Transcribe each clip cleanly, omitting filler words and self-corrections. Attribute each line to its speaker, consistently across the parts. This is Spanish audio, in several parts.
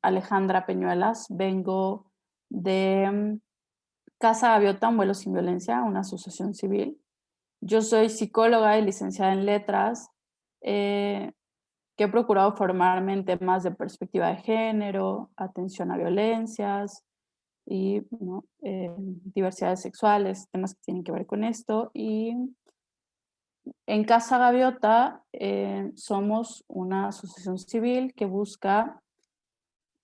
Speaker 1: Alejandra Peñuelas, vengo de Casa Gaviota, Un Vuelo Sin Violencia, una asociación civil. Yo soy psicóloga y licenciada en letras, que he procurado formarme en temas de perspectiva de género, atención a violencias y ¿no? Diversidades sexuales, temas que tienen que ver con esto. Y en Casa Gaviota somos una asociación civil que busca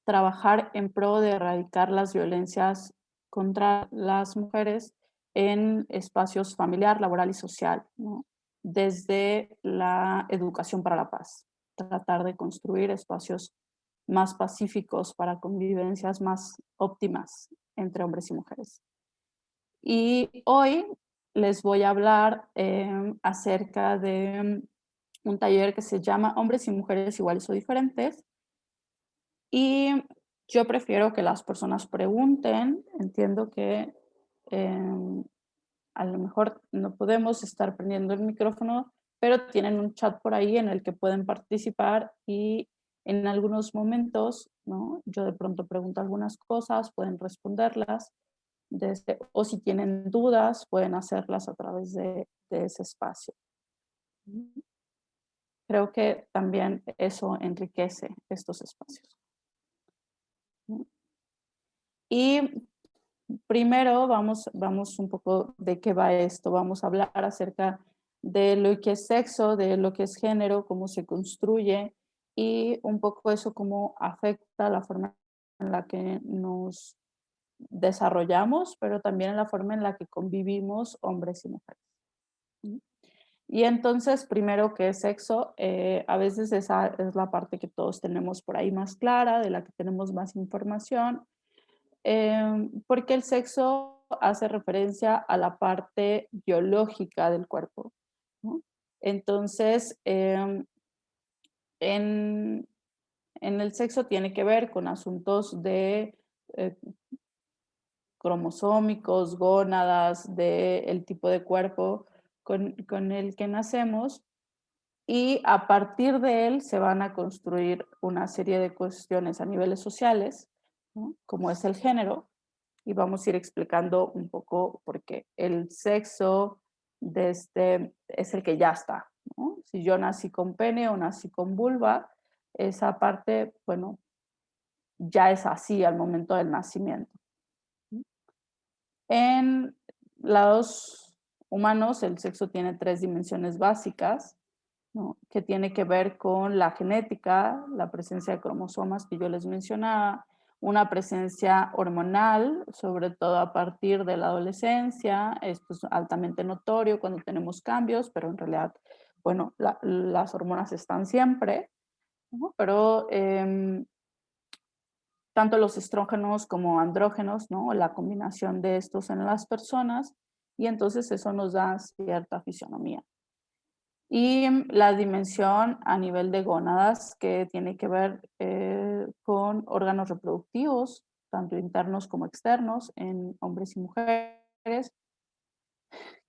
Speaker 1: trabajar en pro de erradicar las violencias contra las mujeres en espacios familiar, laboral y social, ¿no? Desde la educación para la paz, tratar de construir espacios más pacíficos para convivencias más óptimas entre hombres y mujeres. Y hoy les voy a hablar acerca de un taller que se llama Hombres y Mujeres Iguales o Diferentes, y yo prefiero que las personas pregunten. Entiendo que a lo mejor no podemos estar prendiendo el micrófono, pero tienen un chat por ahí en el que pueden participar y en algunos momentos, ¿no? Yo de pronto pregunto algunas cosas, pueden responderlas, o si tienen dudas, pueden hacerlas a través de ese espacio. Creo que también eso enriquece estos espacios. Y primero vamos un poco de qué va esto. Vamos a hablar acerca de lo que es sexo, de lo que es género, cómo se construye y un poco eso cómo afecta la forma en la que nos desarrollamos, pero también en la forma en la que convivimos hombres y mujeres. Y entonces, primero, ¿qué es sexo? A veces esa es la parte que todos tenemos por ahí más clara, de la que tenemos más información, porque el sexo hace referencia a la parte biológica del cuerpo, ¿no? Entonces, en, en el sexo tiene que ver con asuntos de eh, cromosómicos, gónadas, del tipo de cuerpo con el que nacemos, y a partir de él se van a construir una serie de cuestiones a niveles sociales, ¿no? Como es el género, y vamos a ir explicando un poco porque el sexo es el que ya está, ¿no? Si yo nací con pene o nací con vulva, esa parte, bueno, ya es así al momento del nacimiento. En lados humanos, el sexo tiene 3 dimensiones básicas, ¿no? Que tiene que ver con la genética, la presencia de cromosomas que yo les mencionaba, una presencia hormonal, sobre todo a partir de la adolescencia. Esto es altamente notorio cuando tenemos cambios, pero en realidad, bueno, las hormonas están siempre, ¿no? Pero tanto los estrógenos como andrógenos, ¿no? La combinación de estos en las personas, y entonces eso nos da cierta fisionomía. Y la dimensión a nivel de gónadas, que tiene que ver con órganos reproductivos, tanto internos como externos, en hombres y mujeres,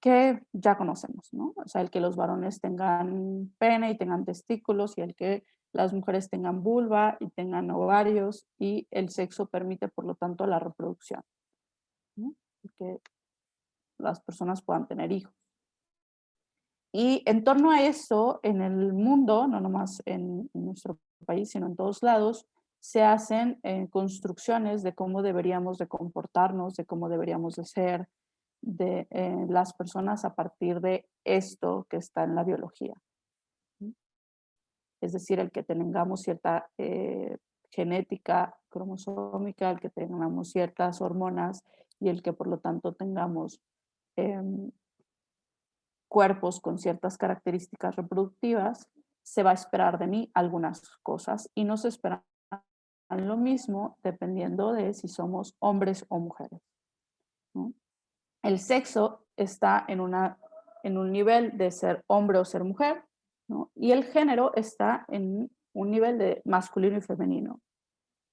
Speaker 1: que ya conocemos, ¿no? O sea, el que los varones tengan pene y tengan testículos, y el que las mujeres tengan vulva y tengan ovarios, y el sexo permite, por lo tanto, la reproducción, ¿no? Y que las personas puedan tener hijos. Y en torno a eso, en el mundo, no nomás en nuestro país, sino en todos lados, se hacen construcciones de cómo deberíamos de comportarnos, de cómo deberíamos de ser, de las personas a partir de esto que está en la biología. Es decir, el que tengamos cierta genética cromosómica, el que tengamos ciertas hormonas y el que por lo tanto tengamos em, cuerpos con ciertas características reproductivas, se va a esperar de mí algunas cosas y no se esperan lo mismo dependiendo de si somos hombres o mujeres, ¿no? El sexo está en un nivel de ser hombre o ser mujer, ¿no? Y el género está en un nivel de masculino y femenino,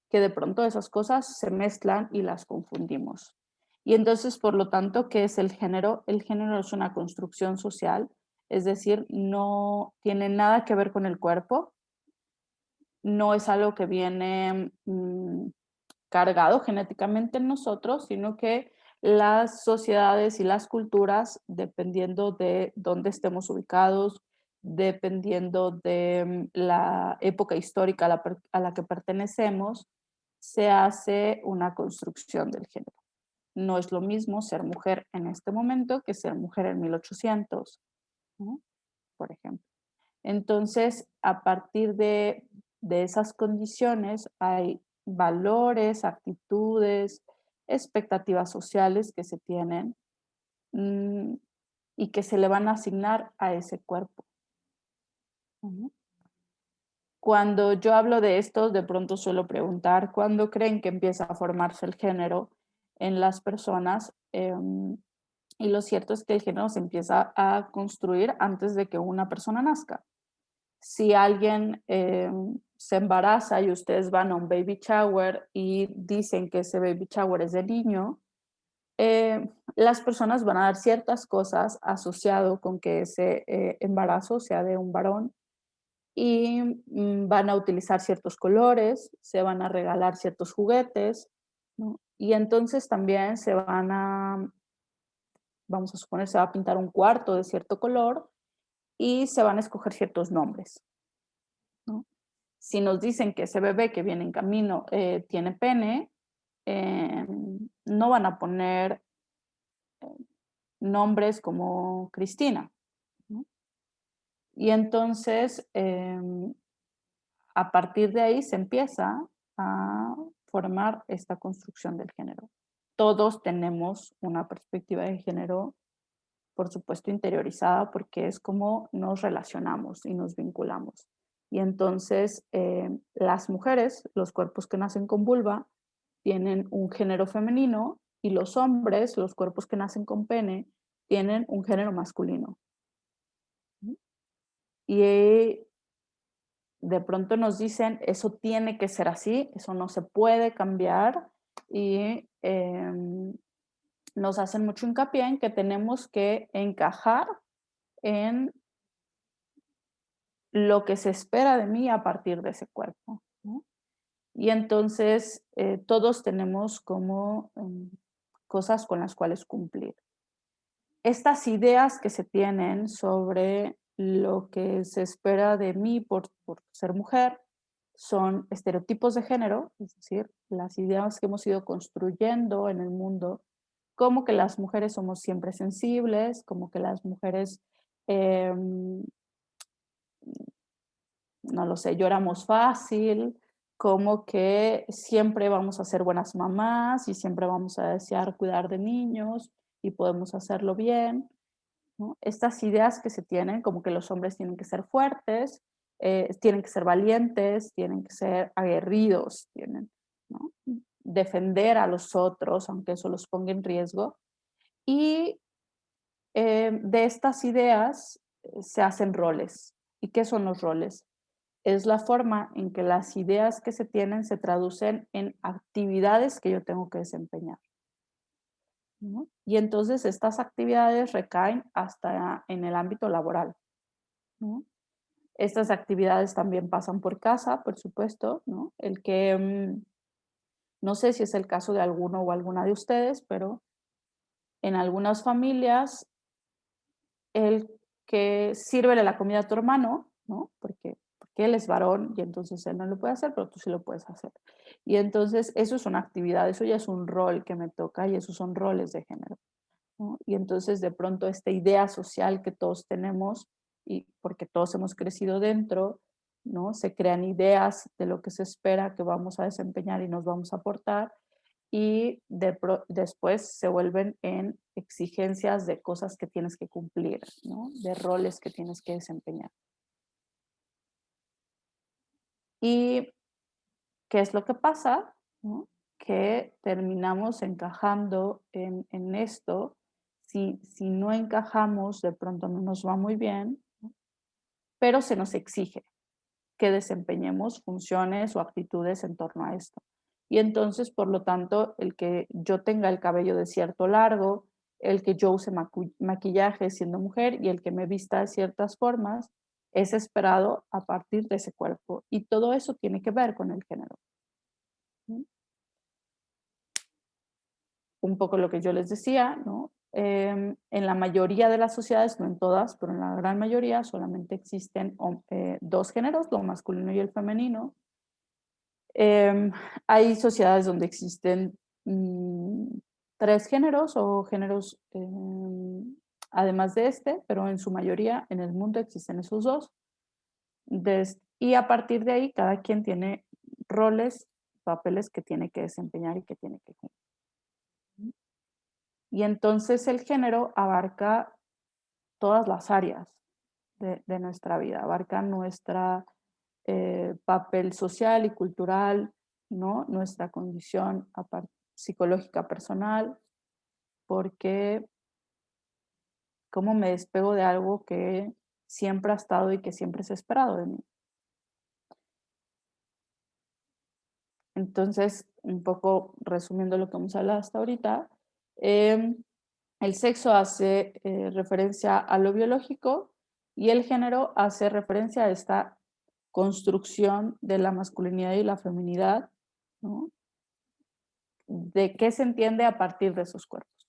Speaker 1: que de pronto esas cosas se mezclan y las confundimos. Y entonces, por lo tanto, ¿qué es el género? El género es una construcción social, es decir, no tiene nada que ver con el cuerpo, no es algo que viene cargado genéticamente en nosotros, sino que las sociedades y las culturas, dependiendo de dónde estemos ubicados, dependiendo de la época histórica a la que pertenecemos, se hace una construcción del género. No es lo mismo ser mujer en este momento que ser mujer en 1800, ¿no? Por ejemplo. Entonces, a partir de esas condiciones hay valores, actitudes, expectativas sociales que se tienen mm, y que se le van a asignar a ese cuerpo. Ujú. Cuando yo hablo de esto, de pronto suelo preguntar, ¿cuándo creen que empieza a formarse el género en las personas? Y lo cierto es que el género se empieza a construir antes de que una persona nazca. Si alguien se embaraza y ustedes van a un baby shower y dicen que ese baby shower es de niño, las personas van a dar ciertas cosas asociado con que ese embarazo sea de un varón y van a utilizar ciertos colores, se van a regalar ciertos juguetes, ¿no? Y entonces también se van a, vamos a suponer, se va a pintar un cuarto de cierto color y se van a escoger ciertos nombres, ¿no? Si nos dicen que ese bebé que viene en camino tiene pene, no van a poner nombres como Cristina, ¿no? Y entonces, a partir de ahí se empieza a formar esta construcción del género. Todos tenemos una perspectiva de género, por supuesto, interiorizada, porque es como nos relacionamos y nos vinculamos. Y entonces, las mujeres, los cuerpos que nacen con vulva, tienen un género femenino y los hombres, los cuerpos que nacen con pene, tienen un género masculino. Y de pronto nos dicen, eso tiene que ser así, eso no se puede cambiar y nos hacen mucho hincapié en que tenemos que encajar en lo que se espera de mí a partir de ese cuerpo, ¿no? Y entonces todos tenemos como cosas con las cuales cumplir. Estas ideas que se tienen sobre lo que se espera de mí por ser mujer son estereotipos de género, es decir, las ideas que hemos ido construyendo en el mundo, como que las mujeres somos siempre sensibles, como que las mujeres, no lo sé, lloramos fácil, como que siempre vamos a ser buenas mamás y siempre vamos a desear cuidar de niños y podemos hacerlo bien, ¿no? Estas ideas que se tienen, como que los hombres tienen que ser fuertes, tienen que ser valientes, tienen que ser aguerridos, tienen, ¿no? Defender a los otros, aunque eso los ponga en riesgo. Y de estas ideas se hacen roles. ¿Y qué son los roles? Es la forma en que las ideas que se tienen se traducen en actividades que yo tengo que desempeñar, ¿no? Y entonces estas actividades recaen hasta en el ámbito laboral, ¿no? Estas actividades también pasan por casa, por supuesto, ¿no? El que, no sé si es el caso de alguno o alguna de ustedes, pero en algunas familias el que sírvele la comida a tu hermano, ¿no? Porque él es varón y entonces él no lo puede hacer, pero tú sí lo puedes hacer. Y entonces eso es una actividad, eso ya es un rol que me toca y esos son roles de género, ¿no? Y entonces de pronto esta idea social que todos tenemos y porque todos hemos crecido dentro, ¿no? Se crean ideas de lo que se espera que vamos a desempeñar y nos vamos a aportar y después se vuelven en exigencias de cosas que tienes que cumplir, ¿no? De roles que tienes que desempeñar. ¿Y qué es lo que pasa? ¿No? Que terminamos encajando en esto. Si no encajamos, de pronto no nos va muy bien, ¿no? Pero se nos exige que desempeñemos funciones o actitudes en torno a esto. Y entonces, por lo tanto, el que yo tenga el cabello de cierto largo, el que yo use maquillaje siendo mujer y el que me vista de ciertas formas, es esperado a partir de ese cuerpo. Y todo eso tiene que ver con el género. ¿No? Un poco lo que yo les decía, ¿no? En la mayoría de las sociedades, no en todas, pero en la gran mayoría solamente existen dos géneros, lo masculino y el femenino. Hay sociedades donde existen tres géneros o géneros además de este, pero en su mayoría en el mundo existen esos dos. Y a partir de ahí, cada quien tiene roles, papeles que tiene que desempeñar y que tiene que cumplir. Y entonces el género abarca todas las áreas de nuestra vida, abarca nuestra papel social y cultural, ¿no? Nuestra condición psicológica personal, porque cómo me despego de algo que siempre ha estado y que siempre se ha esperado de mí. Entonces, un poco resumiendo lo que hemos hablado hasta ahorita, el sexo hace referencia a lo biológico y el género hace referencia a esta construcción de la masculinidad y la feminidad, ¿no? De qué se entiende a partir de esos cuerpos.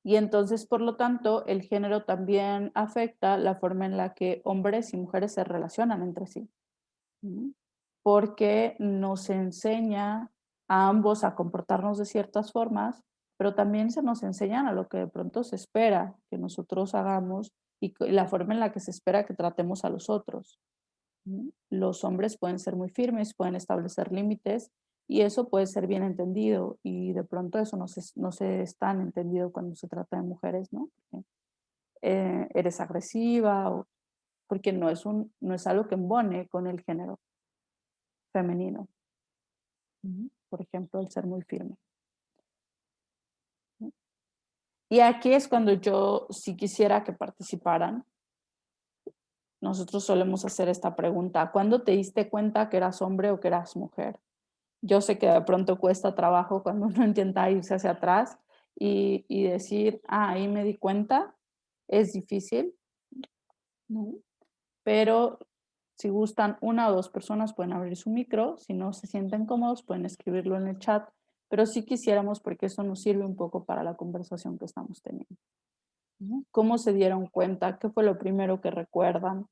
Speaker 1: Y entonces, por lo tanto, el género también afecta la forma en la que hombres y mujeres se relacionan entre sí. ¿No? Porque nos enseña a ambos a comportarnos de ciertas formas, pero también se nos enseñan a lo que de pronto se espera que nosotros hagamos y la forma en la que se espera que tratemos a los otros. Los hombres pueden ser muy firmes, pueden establecer límites y eso puede ser bien entendido y de pronto eso no se es tan entendido cuando se trata de mujeres, ¿no? Porque, eres agresiva o porque no es algo que embone con el género femenino. Por ejemplo, el ser muy firme. ¿No? Y aquí es cuando yo sí quisiera que participaran. Nosotros solemos hacer esta pregunta: ¿cuándo te diste cuenta que eras hombre o que eras mujer? Yo sé que de pronto cuesta trabajo cuando uno intenta irse hacia atrás y decir, ahí me di cuenta, es difícil, ¿no? Pero si gustan, una o dos personas pueden abrir su micro, si no se sienten cómodos pueden escribirlo en el chat, pero sí quisiéramos porque eso nos sirve un poco para la conversación que estamos teniendo. ¿No? ¿Cómo se dieron cuenta? ¿Qué fue lo primero que recuerdan?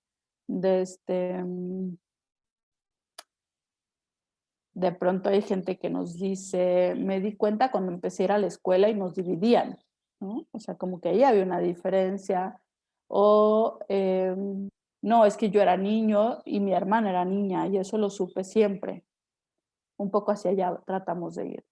Speaker 1: De pronto hay gente que nos dice, me di cuenta cuando empecé a ir a la escuela y nos dividían, ¿no? O sea, como que ahí había una diferencia. O, no, es que yo era niño y mi hermana era niña y eso lo supe siempre. Un poco hacia allá tratamos de ir.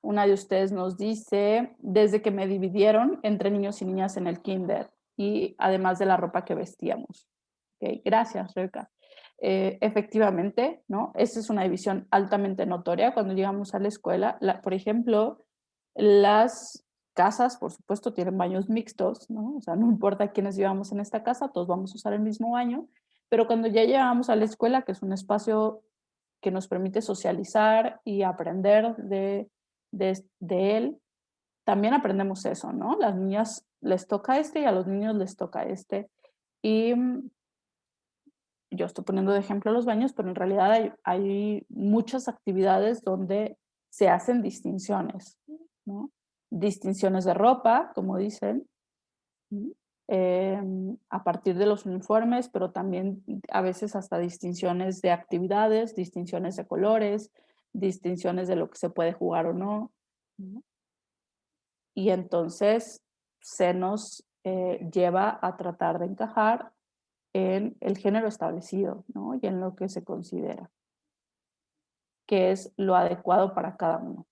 Speaker 1: Una de ustedes nos dice, desde que me dividieron entre niños y niñas en el kinder y además de la ropa que vestíamos. Okay, gracias, Rebeca. Efectivamente, ¿no? Esa es una división altamente notoria cuando llegamos a la escuela. Por ejemplo, las casas, por supuesto, tienen baños mixtos, ¿no? O sea, no importa quiénes vivamos en esta casa, todos vamos a usar el mismo baño, pero cuando ya llegamos a la escuela, que es un espacio que nos permite socializar y aprender de él, también aprendemos eso, ¿no? Las niñas les toca este y a los niños les toca este. Y yo estoy poniendo de ejemplo los baños, pero en realidad hay muchas actividades donde se hacen distinciones, ¿no? Distinciones de ropa, como dicen, a partir de los uniformes, pero también a veces hasta distinciones de actividades, distinciones de colores, distinciones de lo que se puede jugar o no. ¿No? Y entonces se nos lleva a tratar de encajar en el género establecido, ¿no? Y en lo que se considera que es lo adecuado para cada uno.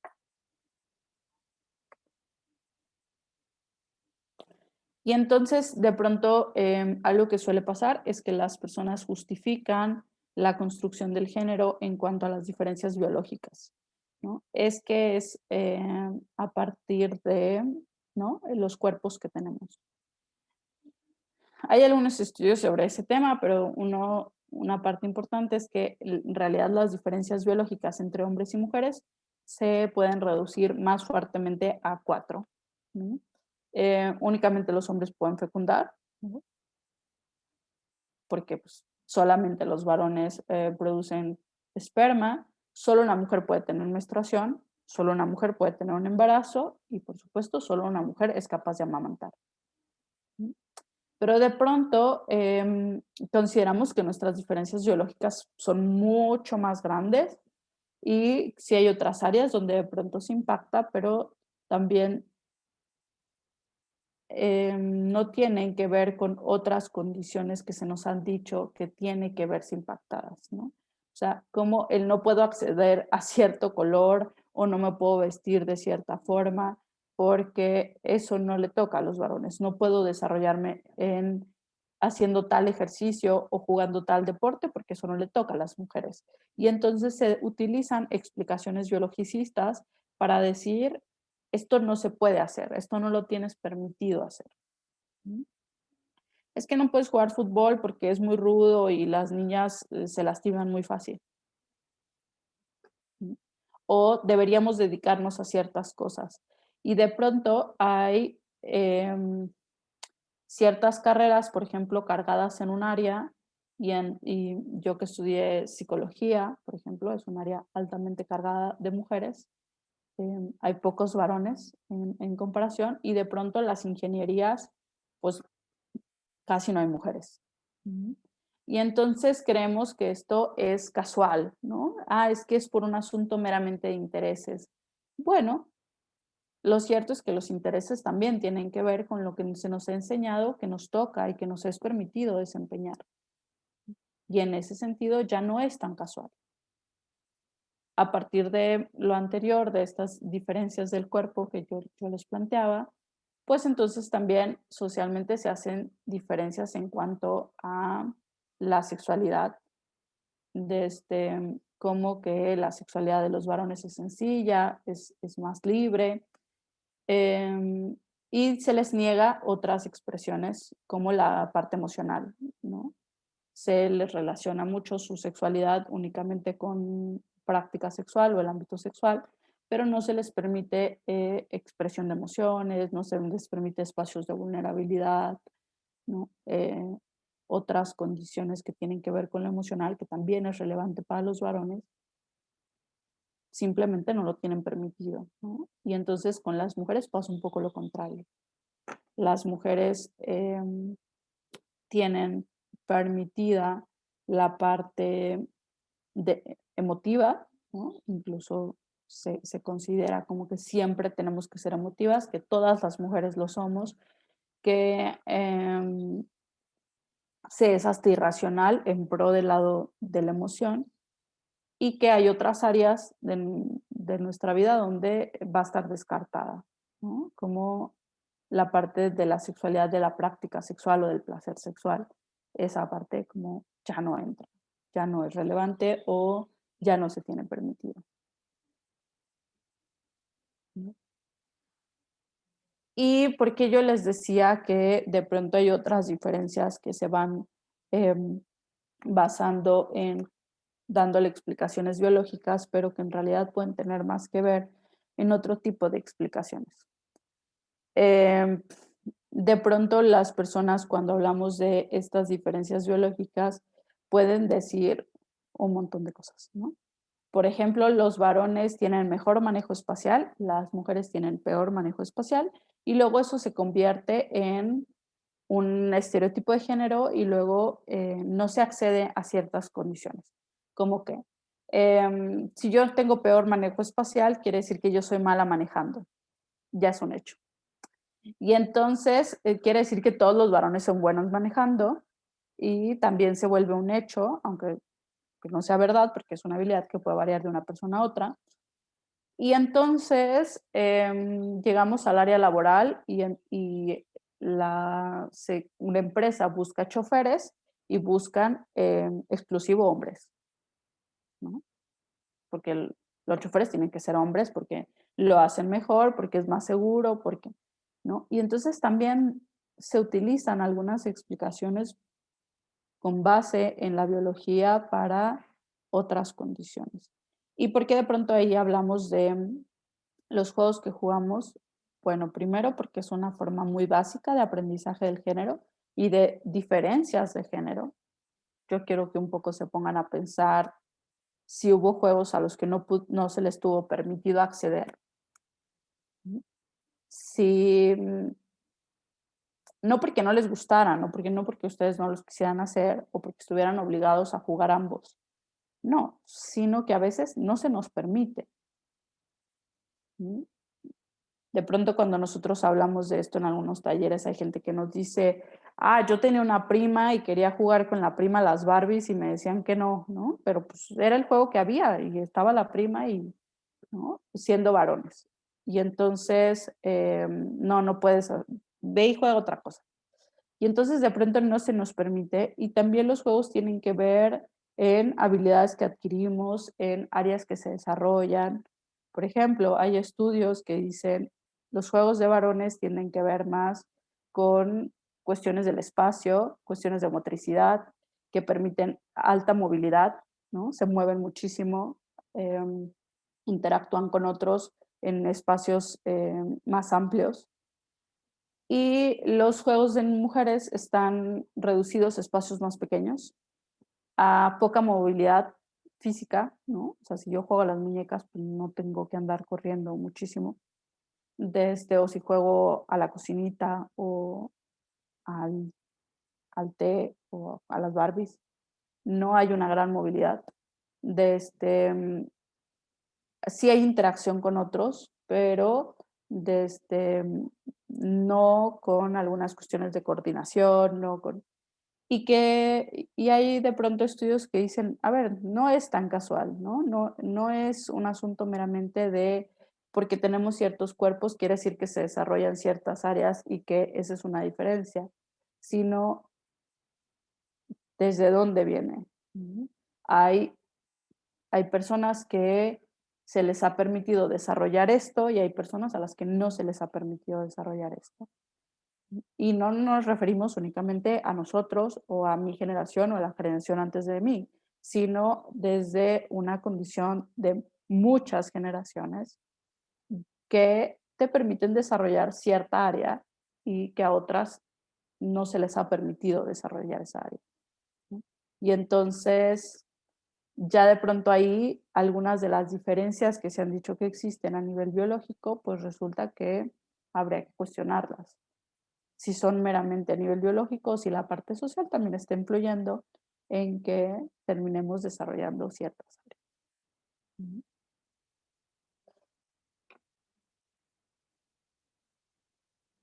Speaker 1: Y entonces, de pronto, algo que suele pasar es que las personas justifican la construcción del género en cuanto a las diferencias biológicas, ¿no? Es que es a partir de, ¿no? Los cuerpos que tenemos. Hay algunos estudios sobre ese tema, pero una parte importante es que en realidad las diferencias biológicas entre hombres y mujeres se pueden reducir más fuertemente a 4. ¿no? Únicamente los hombres pueden fecundar, ¿no? Porque pues, solamente los varones producen esperma, solo una mujer puede tener menstruación, solo una mujer puede tener un embarazo y por supuesto solo una mujer es capaz de amamantar. ¿No? Pero de pronto consideramos que nuestras diferencias biológicas son mucho más grandes y sí hay otras áreas donde de pronto se impacta, pero también no tienen que ver con otras condiciones que se nos han dicho que tiene que verse impactadas, ¿no? O sea, como el no puedo acceder a cierto color o no me puedo vestir de cierta forma, porque eso no le toca a los varones. No puedo desarrollarme en haciendo tal ejercicio o jugando tal deporte porque eso no le toca a las mujeres. Y entonces se utilizan explicaciones biologicistas para decir esto no se puede hacer, esto no lo tienes permitido hacer. ¿No? Es que no puedes jugar fútbol porque es muy rudo y las niñas se lastiman muy fácil. ¿No? O deberíamos dedicarnos a ciertas cosas. Y de pronto hay ciertas carreras, por ejemplo, cargadas en un área, y yo que estudié psicología, por ejemplo, es un área altamente cargada de mujeres, hay pocos varones en comparación y de pronto las ingenierías, pues casi no hay mujeres. Ujú. Y entonces creemos que esto es casual, ¿no? Ah, es que es por un asunto meramente de intereses. Bueno, lo cierto es que los intereses también tienen que ver con lo que se nos ha enseñado, que nos toca y que nos es permitido desempeñar. Y en ese sentido ya no es tan casual. A partir de lo anterior, de estas diferencias del cuerpo que yo les planteaba, pues entonces también socialmente se hacen diferencias en cuanto a la sexualidad, como que la sexualidad de los varones es sencilla, es más libre, em, y se les niega otras expresiones como la parte emocional, ¿no? Se les relaciona mucho su sexualidad únicamente con práctica sexual o el ámbito sexual, pero no se les permite expresión de emociones, no se les permite espacios de vulnerabilidad, ¿no? Otras condiciones que tienen que ver con lo emocional, que también es relevante para los varones, simplemente no lo tienen permitido, ¿no? Y entonces con las mujeres pasa un poco lo contrario. Las mujeres tienen permitida la parte emotiva, ¿no? Incluso se considera como que siempre tenemos que ser emotivas, que todas las mujeres lo somos, que se es hasta irracional en pro del lado de la emoción y que hay otras áreas de nuestra vida donde va a estar descartada, ¿no? Como la parte de la sexualidad, de la práctica sexual o del placer sexual, esa parte como ya no entra, ya no es relevante o ya no se tiene permitido. ¿No? Y porque yo les decía que de pronto hay otras diferencias que se van em, basando en dándole explicaciones biológicas, pero que en realidad pueden tener más que ver en otro tipo de explicaciones. Em, de pronto las personas cuando hablamos de estas diferencias biológicas pueden decir un montón de cosas, ¿no? Por ejemplo, los varones tienen mejor manejo espacial, las mujeres tienen peor manejo espacial, y luego eso se convierte en un estereotipo de género y luego no se accede a ciertas condiciones. Como que si yo tengo peor manejo espacial, quiere decir que yo soy mala manejando. Ya es un hecho. Y entonces quiere decir que todos los varones son buenos manejando y también se vuelve un hecho, aunque que no sea verdad, porque es una habilidad que puede variar de una persona a otra. Y entonces llegamos al área laboral y una empresa busca choferes y buscan exclusivo hombres, ¿no? Porque los choferes tienen que ser hombres porque lo hacen mejor, porque es más seguro, porque, ¿no? Y entonces también se utilizan algunas explicaciones con base en la biología para otras condiciones. ¿Y por qué de pronto ahí hablamos de los juegos que jugamos? Bueno, primero porque es una forma muy básica de aprendizaje del género y de diferencias de género. Yo quiero que un poco se pongan a pensar si hubo juegos a los que no se les tuvo permitido acceder. Ujú. Si, no porque no les gustaran, no porque ustedes no los quisieran hacer o porque estuvieran obligados a jugar ambos. No, sino que a veces no se nos permite. ¿Mm? De pronto cuando nosotros hablamos de esto en algunos talleres hay gente que nos dice, yo tenía una prima y quería jugar con la prima las Barbies y me decían que no, ¿no? Pero pues era el juego que había y estaba la prima y, ¿no? Siendo varones. Y entonces, no, no puedes, ve y juega otra cosa. Y entonces de pronto no se nos permite y también los juegos tienen que ver en habilidades que adquirimos, en áreas que se desarrollan. Por ejemplo, hay estudios que dicen los juegos de varones tienen que ver más con cuestiones del espacio, cuestiones de motricidad, que permiten alta movilidad, ¿no? Se mueven muchísimo, em, interactúan con otros en espacios más amplios y los juegos de mujeres están reducidos a espacios más pequeños, a poca movilidad física, ¿no? O sea, si yo juego a las muñecas, pues no tengo que andar corriendo muchísimo. O si juego a la cocinita o al, al té o a las Barbies, no hay una gran movilidad. Sí hay interacción con otros, pero no con algunas cuestiones de coordinación, no con y hay de pronto estudios que dicen, a ver, no es tan casual, ¿no? No es un asunto meramente de porque tenemos ciertos cuerpos, quiere decir que se desarrollan ciertas áreas y que esa es una diferencia, sino desde dónde viene. Ujú. Hay, hay personas que se les ha permitido desarrollar esto y hay personas a las que no se les ha permitido desarrollar esto. Y no nos referimos únicamente a nosotros o a mi generación o a la generación antes de mí, sino desde una condición de muchas generaciones que te permiten desarrollar cierta área y que a otras no se les ha permitido desarrollar esa área, ¿no? Y entonces, ya de pronto ahí, algunas de las diferencias que se han dicho que existen a nivel biológico, pues resulta que habría que cuestionarlas si son meramente a nivel biológico, si la parte social también está influyendo en que terminemos desarrollando ciertas áreas. Ujú.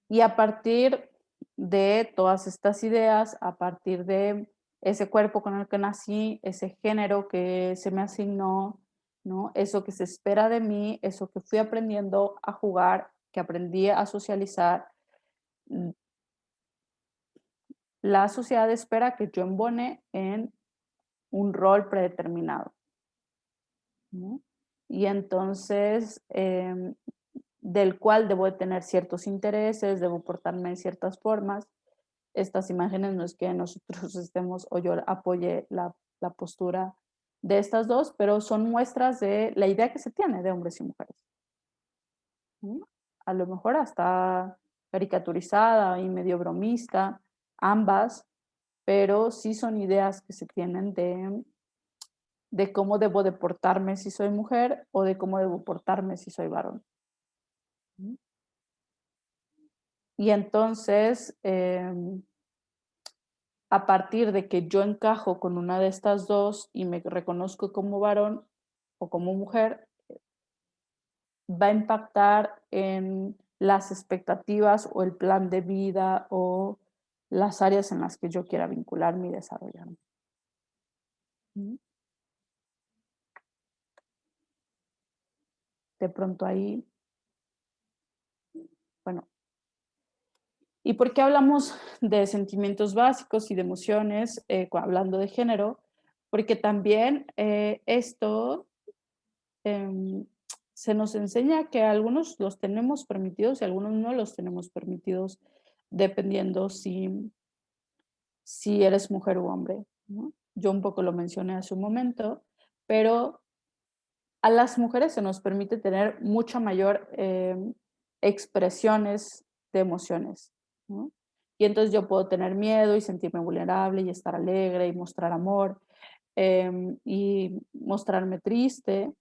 Speaker 1: Y a partir de todas estas ideas, a partir de ese cuerpo con el que nací, ese género que se me asignó, ¿no? Eso que se espera de mí, eso que fui aprendiendo a jugar, que aprendí a socializar, mm, la sociedad espera que yo embone en un rol predeterminado, ¿no? Y entonces, del cual debo de tener ciertos intereses, debo portarme de ciertas formas. Estas imágenes no es que nosotros estemos o yo apoye la postura de estas dos, pero son muestras de la idea que se tiene de hombres y mujeres, ¿no? A lo mejor hasta caricaturizada y medio bromista, ambas, pero sí son ideas que se tienen de cómo debo de portarme si soy mujer o de cómo debo portarme si soy varón. ¿No? Y entonces, a partir de que yo encajo con una de estas dos y me reconozco como varón o como mujer, va a impactar en las expectativas o el plan de vida o las áreas en las que yo quiera vincularme y desarrollarme. ¿No? De pronto ahí, bueno, ¿y por qué hablamos de sentimientos básicos y de emociones hablando de género? Porque también esto em, se nos enseña que algunos los tenemos permitidos y algunos no los tenemos permitidos, dependiendo si eres mujer u hombre, ¿no? Yo un poco lo mencioné hace un momento, pero a las mujeres se nos permite tener mucha mayor expresiones de emociones, ¿no? Y entonces yo puedo tener miedo y sentirme vulnerable y estar alegre y mostrar amor, y mostrarme triste.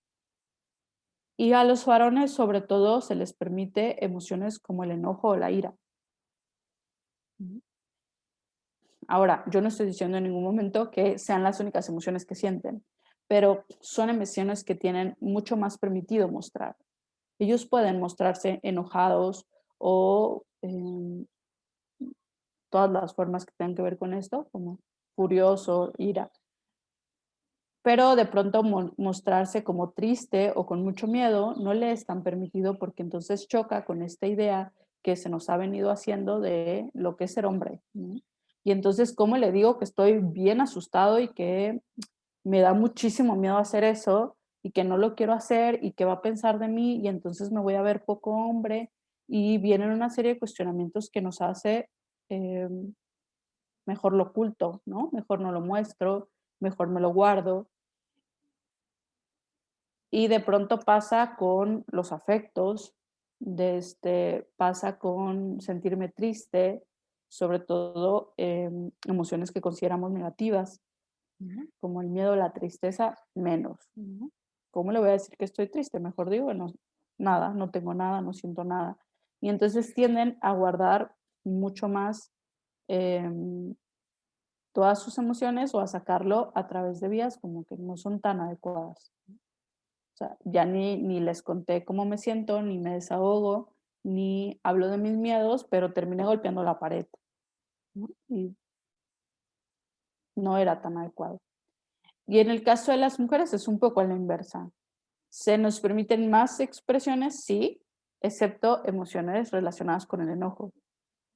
Speaker 1: Y a los varones, sobre todo, se les permite emociones como el enojo o la ira. Ujú. Ahora, yo no estoy diciendo en ningún momento que sean las únicas emociones que sienten, pero son emociones que tienen mucho más permitido mostrar. Ellos pueden mostrarse enojados o todas las formas que tengan que ver con esto, como furioso, ira, pero de pronto mostrarse como triste o con mucho miedo no le es tan permitido porque entonces choca con esta idea que se nos ha venido haciendo de lo que es ser hombre, ¿no? Y entonces, ¿cómo le digo que estoy bien asustado y que me da muchísimo miedo hacer eso y que no lo quiero hacer y que va a pensar de mí y entonces me voy a ver poco hombre? Y vienen una serie de cuestionamientos que nos hace mejor lo oculto, ¿no? Mejor no lo muestro, mejor me lo guardo. Y de pronto pasa con los afectos, pasa con sentirme triste, sobre todo emociones que consideramos negativas, ¿no? Como el miedo, la tristeza, menos, ¿no? ¿Cómo le voy a decir que estoy triste? Mejor digo, no, nada, no tengo nada, no siento nada. Y entonces tienden a guardar mucho más em, todas sus emociones o a sacarlo a través de vías como que no son tan adecuadas. O sea, ya ni les conté cómo me siento, ni me desahogo, ni hablo de mis miedos, pero terminé golpeando la pared, ¿no? Y no era tan adecuado. Y en el caso de las mujeres es un poco a la inversa. Se nos permiten más expresiones, sí, excepto emociones relacionadas con el enojo,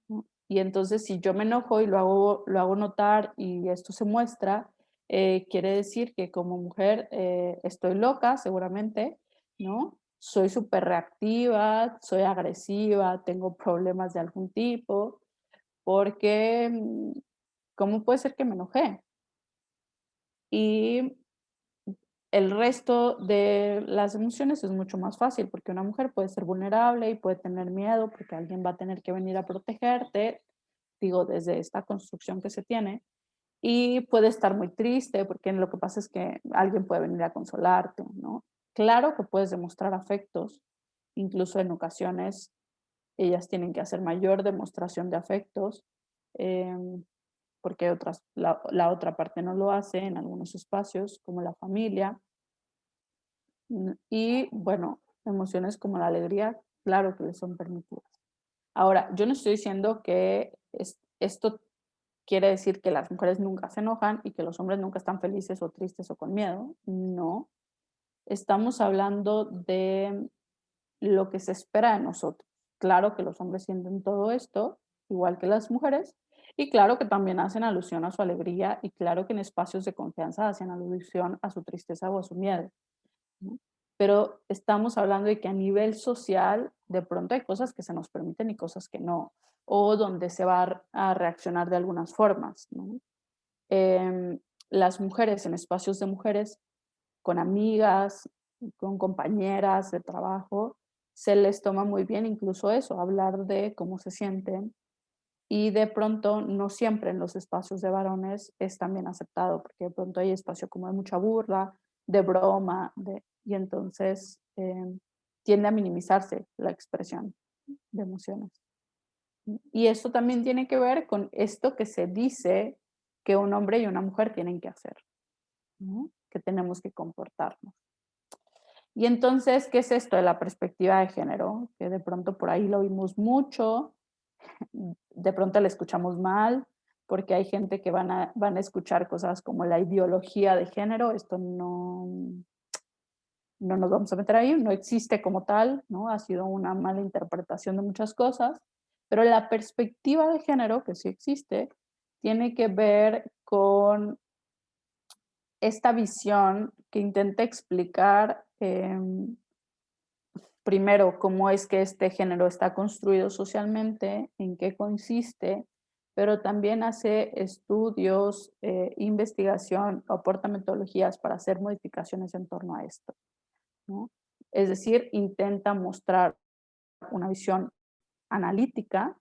Speaker 1: ¿no? Y entonces, si yo me enojo y lo hago notar y esto se muestra, quiere decir que como mujer estoy loca, seguramente, ¿no? Soy súper reactiva, soy agresiva, tengo problemas de algún tipo, porque ¿cómo puede ser que me enojé? Y el resto de las emociones es mucho más fácil, porque una mujer puede ser vulnerable y puede tener miedo porque alguien va a tener que venir a protegerte, digo, desde esta construcción que se tiene, y puede estar muy triste porque lo que pasa es que alguien puede venir a consolarte, ¿no? Claro que puedes demostrar afectos, incluso en ocasiones ellas tienen que hacer mayor demostración de afectos, em, porque la otra parte no lo hace en algunos espacios, como la familia. Y bueno, emociones como la alegría, claro que les son permitidas. Ahora, yo no estoy diciendo que esto quiere decir que las mujeres nunca se enojan y que los hombres nunca están felices o tristes o con miedo. No, estamos hablando de lo que se espera de nosotros. Claro que los hombres sienten todo esto, igual que las mujeres, y claro que también hacen alusión a su alegría y claro que en espacios de confianza hacen alusión a su tristeza o a su miedo, ¿no? Pero estamos hablando de que a nivel social, de pronto hay cosas que se nos permiten y cosas que no, o donde se va a reaccionar de algunas formas, ¿no? Em, las mujeres en espacios de mujeres, con amigas, con compañeras de trabajo, se les toma muy bien incluso eso, hablar de cómo se sienten y de pronto no siempre en los espacios de varones es también aceptado, porque de pronto hay espacio como de mucha burla, de broma, y entonces tiende a minimizarse la expresión de emociones. Y esto también tiene que ver con esto que se dice que un hombre y una mujer tienen que hacer, ¿no? Que tenemos que comportarnos. Y entonces, ¿qué es esto de la perspectiva de género? Que de pronto por ahí lo vimos mucho, de pronto la escuchamos mal, porque hay gente que van a escuchar cosas como la ideología de género, esto no nos vamos a meter ahí, no existe como tal, ¿no? Ha sido una mala interpretación de muchas cosas, pero la perspectiva de género, que sí existe, tiene que ver con esta visión que intenta explicar primero, cómo es que este género está construido socialmente, en qué consiste, pero también hace estudios, investigación, aporta metodologías para hacer modificaciones en torno a esto, ¿no? Es decir, intenta mostrar una visión analítica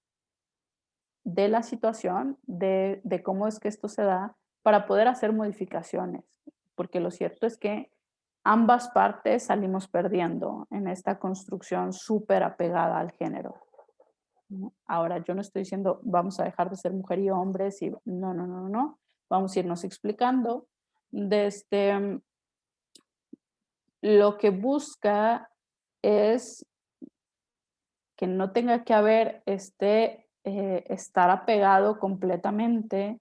Speaker 1: de la situación, de cómo es que esto se da, para poder hacer modificaciones, porque lo cierto es que ambas partes salimos perdiendo en esta construcción súper apegada al género, ¿no? Ahora, yo no estoy diciendo vamos a dejar de ser mujer y hombres y no, no, no, no, vamos a irnos explicando. Desde lo que busca es que no tenga que haber estar apegado completamente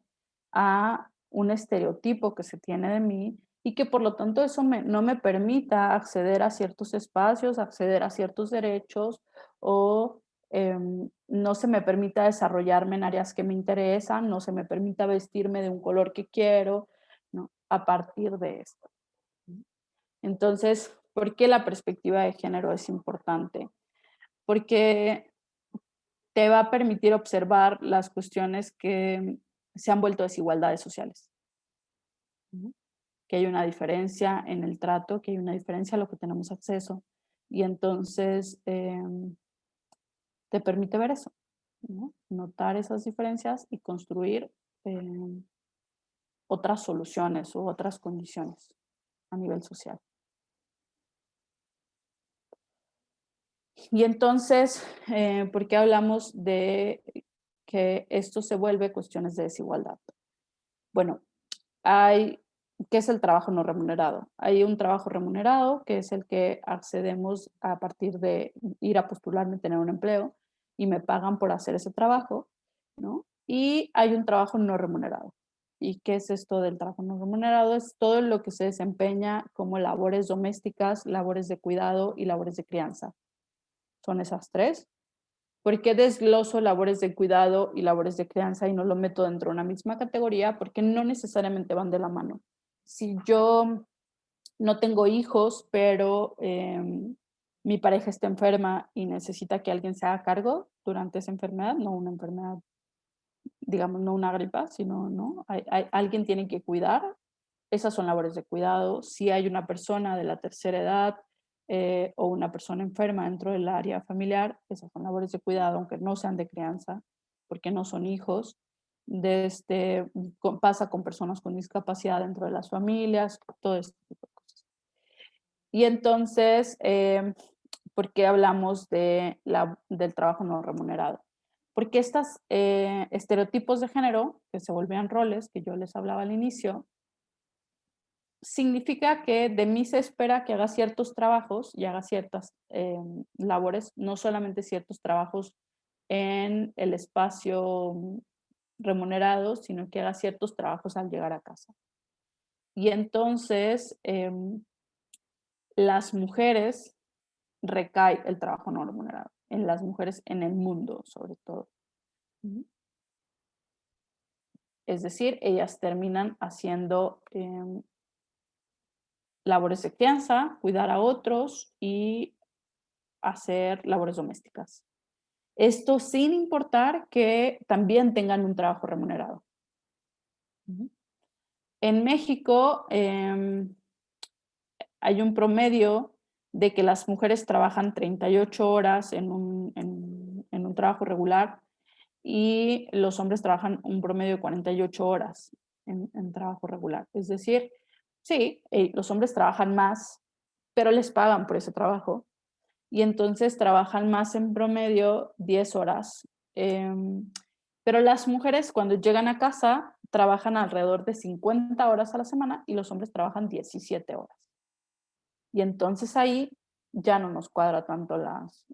Speaker 1: a un estereotipo que se tiene de mí y que por lo tanto eso no me permita acceder a ciertos espacios, acceder a ciertos derechos o no se me permita desarrollarme en áreas que me interesan, no se me permita vestirme de un color que quiero, ¿no? A partir de esto. Entonces, ¿por qué la perspectiva de género es importante? Porque te va a permitir observar las cuestiones que se han vuelto desigualdades sociales. Ujú. Que hay una diferencia en el trato, que hay una diferencia a lo que tenemos acceso. Y entonces te permite ver eso, ¿no? Notar esas diferencias y construir otras soluciones u otras condiciones a nivel social. Y entonces, ¿por qué hablamos de que esto se vuelve cuestiones de desigualdad? Bueno, ¿qué es el trabajo no remunerado? Hay un trabajo remunerado, que es el que accedemos a partir de ir a postularme, tener un empleo, y me pagan por hacer ese trabajo, ¿no? Y hay un trabajo no remunerado. ¿Y qué es esto del trabajo no remunerado? Es todo lo que se desempeña como labores domésticas, labores de cuidado y labores de crianza. Son esas tres. ¿Por qué desgloso labores de cuidado y labores de crianza y no lo meto dentro de una misma categoría? Porque no necesariamente van de la mano. Si yo no tengo hijos, pero mi pareja está enferma y necesita que alguien se haga cargo durante esa enfermedad, no una enfermedad, digamos, no una gripa, sino, ¿no? Alguien tiene que cuidar. Esas son labores de cuidado. Si hay una persona de la tercera edad o una persona enferma dentro del área familiar, esas son labores de cuidado, aunque no sean de crianza, porque no son hijos. Pasa con personas con discapacidad dentro de las familias, todo este tipo de cosas. Y entonces, ¿por qué hablamos del trabajo no remunerado? Porque estos estereotipos de género, que se volvían roles, que yo les hablaba al inicio, significa que de mí se espera que haga ciertos trabajos y haga ciertas labores, no solamente ciertos trabajos en el espacio remunerado, sino que haga ciertos trabajos al llegar a casa. Y entonces las mujeres recae el trabajo no remunerado, en las mujeres en el mundo sobre todo. Ujú. Es decir, ellas terminan haciendo labores de crianza, cuidar a otros y hacer labores domésticas. Esto sin importar que también tengan un trabajo remunerado. Ujú. En México hay un promedio de que las mujeres trabajan 38 horas en un trabajo regular y los hombres trabajan un promedio de 48 horas en trabajo regular. Es decir, sí, los hombres trabajan más, pero les pagan por ese trabajo y entonces trabajan más en promedio 10 horas. Pero las mujeres cuando llegan a casa trabajan alrededor de 50 horas a la semana y los hombres trabajan 17 horas. Y entonces ahí ya no nos cuadra tanto las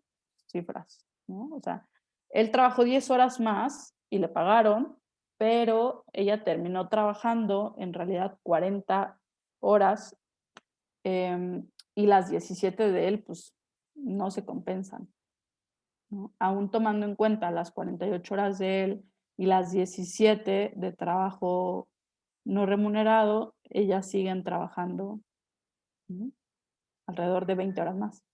Speaker 1: cifras, ¿no? O sea, él trabajó 10 horas más y le pagaron, pero ella terminó trabajando en realidad 40 horas y las 17 de él pues no se compensan, ¿no? Aún tomando en cuenta las 48 horas de él y las 17 de trabajo no remunerado, ellas siguen trabajando, ¿no? Alrededor de 20 horas más.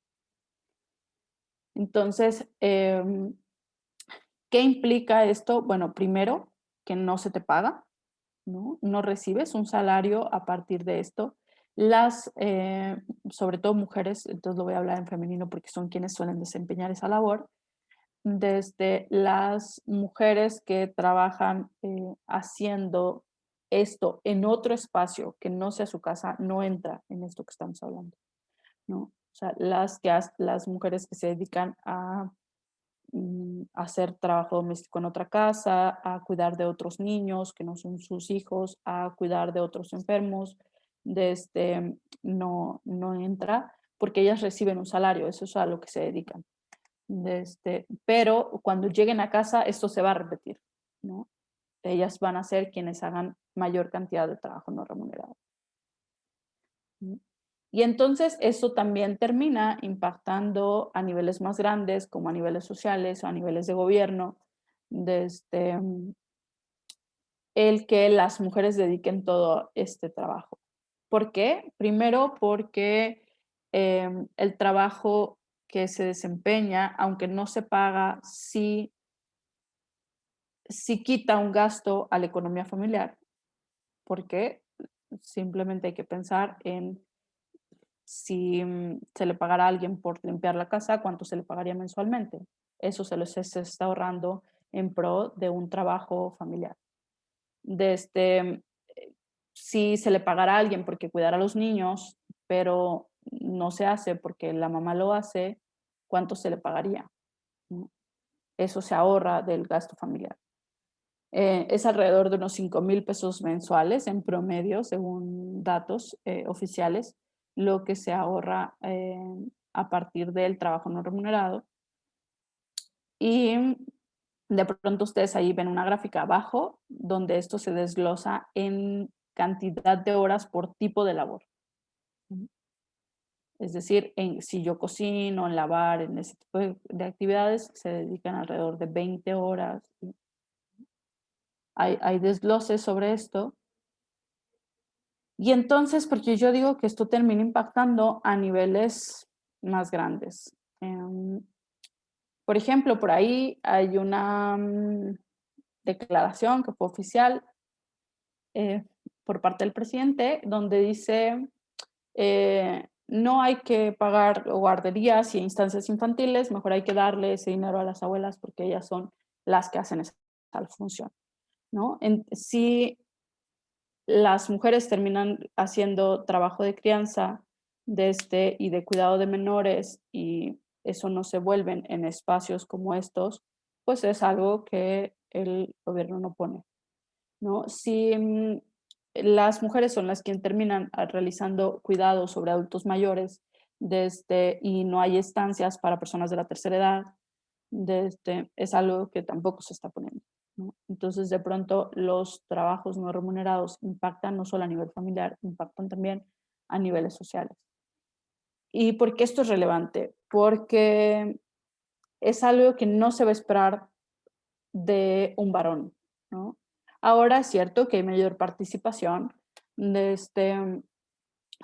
Speaker 1: Entonces, ¿qué implica esto? Bueno, primero, que no se te paga, ¿no? No recibes un salario a partir de esto. sobre todo mujeres, entonces lo voy a hablar en femenino porque son quienes suelen desempeñar esa labor, desde las mujeres que trabajan haciendo esto en otro espacio que no sea su casa, no entra en esto que estamos hablando, ¿no? O sea, las mujeres que se dedican a hacer trabajo doméstico en otra casa, a cuidar de otros niños que no son sus hijos, a cuidar de otros enfermos, no entra porque ellas reciben un salario, eso es a lo que se dedican. Pero cuando lleguen a casa esto se va a repetir, ¿no? Ellas van a ser quienes hagan mayor cantidad de trabajo no remunerado. ¿No? Y entonces eso también termina impactando a niveles más grandes, como a niveles sociales o a niveles de gobierno, desde el que las mujeres dediquen todo este trabajo. ¿Por qué? Primero porque el trabajo que se desempeña, aunque no se paga, sí quita un gasto a la economía familiar, porque simplemente hay que pensar en si se le pagara a alguien por limpiar la casa, ¿cuánto se le pagaría mensualmente? Eso se está ahorrando en pro de un trabajo familiar. Desde, si se le pagara a alguien porque cuidara a los niños, pero no se hace porque la mamá lo hace, ¿cuánto se le pagaría? ¿No? Eso se ahorra del gasto familiar. Es alrededor de unos 5,000 pesos mensuales en promedio, según datos oficiales, lo que se ahorra a partir del trabajo no remunerado. Y de pronto ustedes ahí ven una gráfica abajo donde esto se desglosa en cantidad de horas por tipo de labor. Es decir, si yo cocino, en lavar, en ese tipo de actividades, se dedican alrededor de 20 horas. Hay desgloses sobre esto. Y entonces, porque yo digo que esto termina impactando a niveles más grandes. Por ejemplo, por ahí hay una declaración que fue oficial por parte del presidente donde dice no hay que pagar guarderías y instancias infantiles, mejor hay que darle ese dinero a las abuelas porque ellas son las que hacen esa función, ¿no? Si las mujeres terminan haciendo trabajo de crianza y de cuidado de menores y eso no se vuelven en espacios como estos, pues es algo que el gobierno no pone, ¿no? Si las mujeres son las que terminan realizando cuidados sobre adultos mayores y no hay estancias para personas de la tercera edad, es algo que tampoco se está poniendo, ¿no? Entonces, de pronto, los trabajos no remunerados impactan no solo a nivel familiar, impactan también a niveles sociales. ¿Y por qué esto es relevante? Porque es algo que no se va a esperar de un varón, ¿no? Ahora es cierto que hay mayor participación.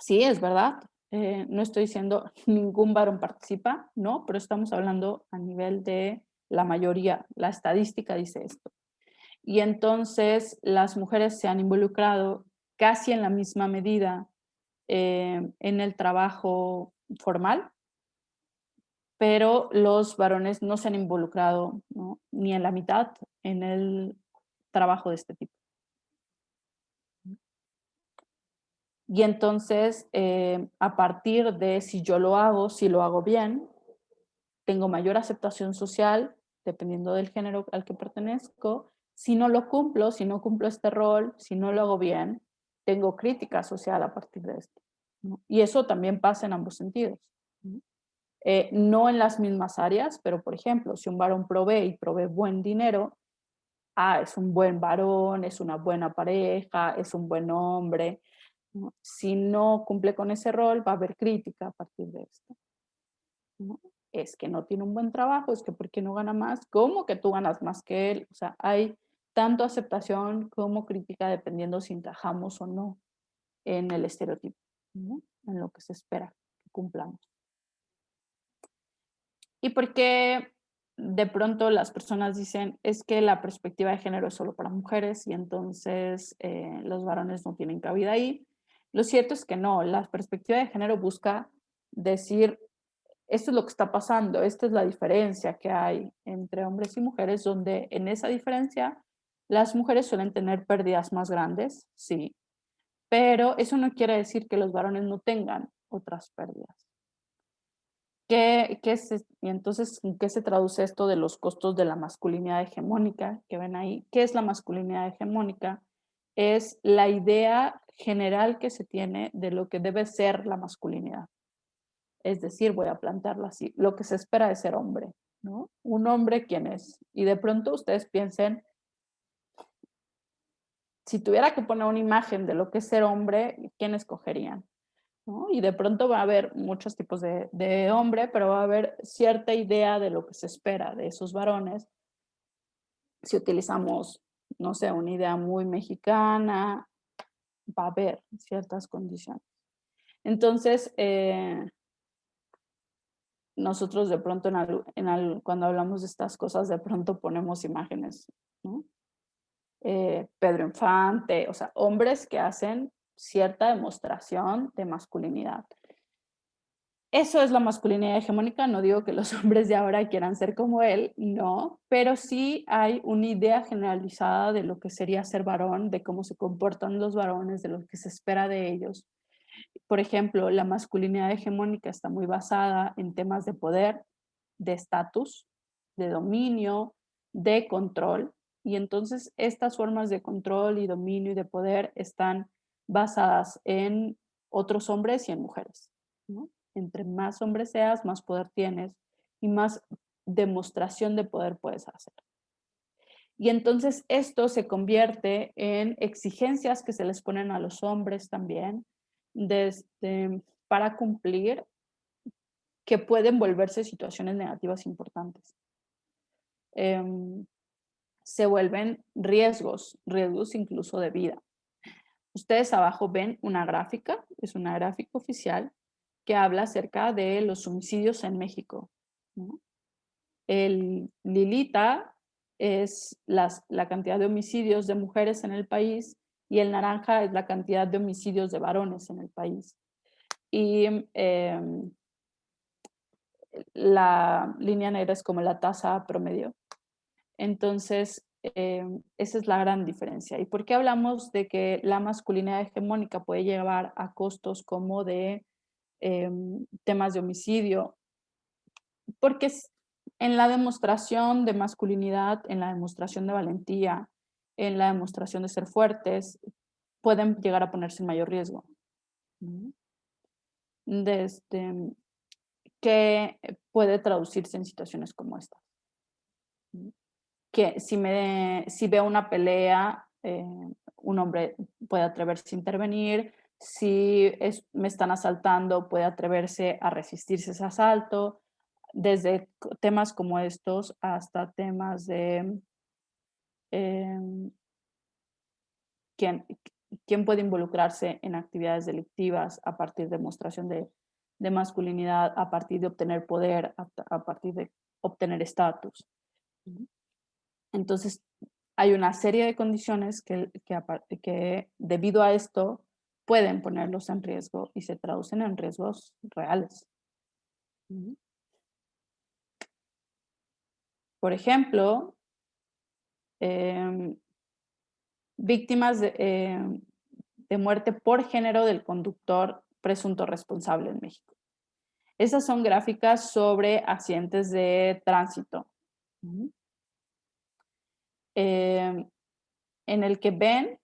Speaker 1: Sí, es verdad. No estoy diciendo ningún varón participa, ¿no? Pero estamos hablando a nivel de la mayoría. La estadística dice esto. Y entonces las mujeres se han involucrado casi en la misma medida en el trabajo formal, pero los varones no se han involucrado, ¿no? Ni en la mitad en el trabajo de este tipo. Y entonces, a partir de si yo lo hago, si lo hago bien, tengo mayor aceptación social, dependiendo del género al que pertenezco. Si no lo cumplo, si no cumplo este rol, si no lo hago bien, tengo crítica social a partir de esto, ¿no? Y eso también pasa en ambos sentidos, ¿no? No en las mismas áreas, pero por ejemplo, si un varón provee y provee buen dinero, es un buen varón, es una buena pareja, es un buen hombre, ¿no? Si no cumple con ese rol, va a haber crítica a partir de esto, ¿no? Es que no tiene un buen trabajo, es que ¿por qué no gana más? ¿Cómo que tú ganas más que él? O sea, hay tanto aceptación como crítica dependiendo si encajamos o no en el estereotipo, ¿no? En lo que se espera que cumplamos. ¿Y por qué de pronto las personas dicen es que la perspectiva de género es solo para mujeres y entonces los varones no tienen cabida ahí? Lo cierto es que no, la perspectiva de género busca decir, esto es lo que está pasando, esta es la diferencia que hay entre hombres y mujeres, donde en esa diferencia las mujeres suelen tener pérdidas más grandes, sí, pero eso no quiere decir que los varones no tengan otras pérdidas. Y entonces, ¿en qué se traduce esto de los costos de la masculinidad hegemónica que ven ahí? ¿Qué es la masculinidad hegemónica? Es la idea general que se tiene de lo que debe ser la masculinidad. Es decir, voy a plantearlo así, lo que se espera de ser hombre, ¿no? Un hombre, ¿quién es? Y de pronto ustedes piensen, si tuviera que poner una imagen de lo que es ser hombre, ¿quién escogerían? ¿No? Y de pronto va a haber muchos tipos de hombre, pero va a haber cierta idea de lo que se espera de esos varones. Si utilizamos, no sé, una idea muy mexicana, va a haber ciertas condiciones. Entonces, nosotros de pronto cuando hablamos de estas cosas, de pronto ponemos imágenes, ¿no? Pedro Infante, o sea, hombres que hacen cierta demostración de masculinidad. Eso es la masculinidad hegemónica, no digo que los hombres de ahora quieran ser como él, no, pero sí hay una idea generalizada de lo que sería ser varón, de cómo se comportan los varones, de lo que se espera de ellos. Por ejemplo, la masculinidad hegemónica está muy basada en temas de poder, de estatus, de dominio, de control, y entonces estas formas de control y dominio y de poder están basadas en otros hombres y en mujeres, ¿no? Entre más hombre seas, más poder tienes y más demostración de poder puedes hacer. Y entonces esto se convierte en exigencias que se les ponen a los hombres también para cumplir, que pueden volverse situaciones negativas importantes. Se vuelven riesgos incluso de vida. Ustedes abajo ven una gráfica, es una gráfica oficial que habla acerca de los homicidios en México, ¿no? El lilita es la cantidad de homicidios de mujeres en el país y el naranja es la cantidad de homicidios de varones en el país. Y la línea negra es como la tasa promedio. Entonces, esa es la gran diferencia. ¿Y por qué hablamos de que la masculinidad hegemónica puede llevar a costos como de temas de homicidio? Porque en la demostración de masculinidad, en la demostración de valentía, en la demostración de ser fuertes, pueden llegar a ponerse en mayor riesgo. Desde, que puede traducirse en situaciones como esta. Que si veo una pelea, un hombre puede atreverse a intervenir, si me están asaltando, puede atreverse a resistirse a ese asalto, desde temas como estos hasta temas de quién, quién puede involucrarse en actividades delictivas a partir de demostración de masculinidad, a partir de obtener poder, a partir de obtener estatus. Entonces, hay una serie de condiciones que debido a esto pueden ponerlos en riesgo y se traducen en riesgos reales. Por ejemplo, víctimas de muerte por género del conductor presunto responsable en México. Esas son gráficas sobre accidentes de tránsito. En el que ven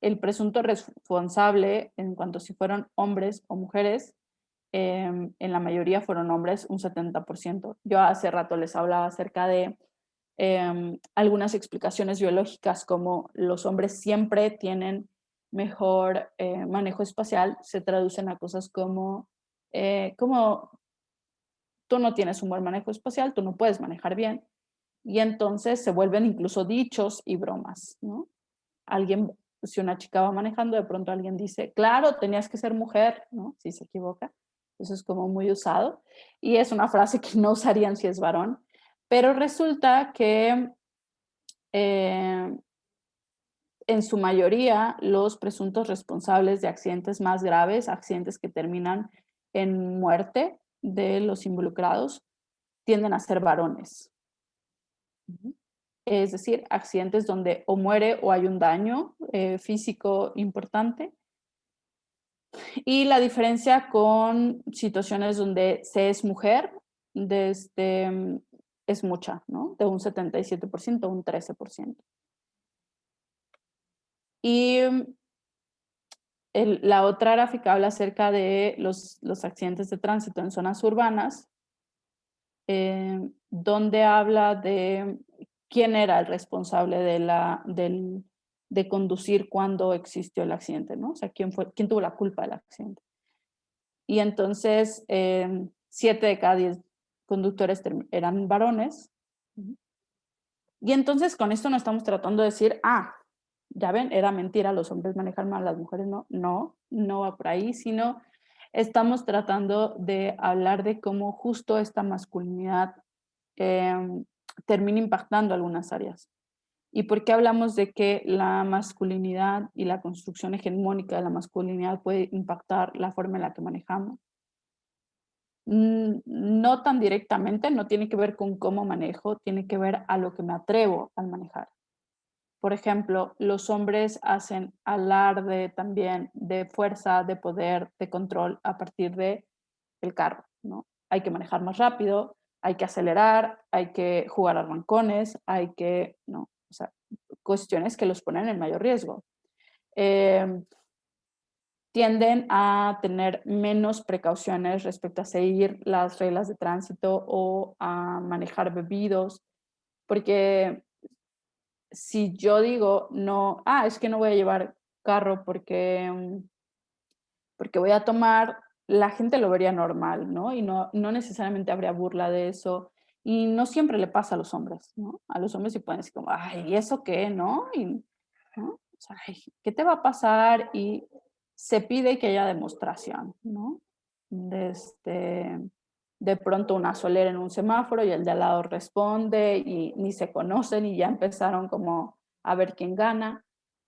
Speaker 1: el presunto responsable en cuanto si fueron hombres o mujeres, en la mayoría fueron hombres, un 70%. Yo hace rato les hablaba acerca de algunas explicaciones biológicas, como los hombres siempre tienen mejor manejo espacial, se traducen a cosas como tú no tienes un buen manejo espacial, tú no puedes manejar bien, y entonces se vuelven incluso dichos y bromas, ¿no? Alguien, si una chica va manejando, de pronto alguien dice, claro, tenías que ser mujer, ¿no? Si se equivoca. Eso es como muy usado. Y es una frase que no usarían si es varón. Pero resulta que en su mayoría, los presuntos responsables de accidentes más graves, accidentes que terminan en muerte de los involucrados, tienden a ser varones. Es decir, accidentes donde o muere o hay un daño físico importante. Y la diferencia con situaciones donde se es mujer es mucha, ¿no? De un 77% a un 13%. Y la otra gráfica habla acerca de los accidentes de tránsito en zonas urbanas, donde habla de quién era el responsable de conducir cuando existió el accidente, ¿no? O sea, quién tuvo la culpa del accidente. Y entonces, 7 de cada 10 conductores eran varones. Y entonces con esto no estamos tratando de decir, ya ven, era mentira, los hombres manejan mal, las mujeres no. No va por ahí, sino estamos tratando de hablar de cómo justo esta masculinidad termina impactando algunas áreas. ¿Y por qué hablamos de que la masculinidad y la construcción hegemónica de la masculinidad puede impactar la forma en la que manejamos? No tan directamente, no tiene que ver con cómo manejo, tiene que ver a lo que me atrevo al manejar. Por ejemplo, los hombres hacen alarde también de fuerza, de poder, de control a partir de el carro, ¿no? Hay que manejar más rápido, hay que acelerar, hay que jugar a arrancones, ¿no? O sea, cuestiones que los ponen en mayor riesgo. Tienden a tener menos precauciones respecto a seguir las reglas de tránsito o a manejar bebidos, porque si yo digo, no, es que no voy a llevar carro porque voy a tomar, la gente lo vería normal, ¿no? Y no necesariamente habría burla de eso. Y no siempre le pasa a los hombres, ¿no? A los hombres sí pueden decir como, ¿y eso qué, no? ¿No? O sea, ¿qué te va a pasar? Y se pide que haya demostración, ¿no? De pronto una solera en un semáforo y el de al lado responde y ni se conocen y ya empezaron como a ver quién gana.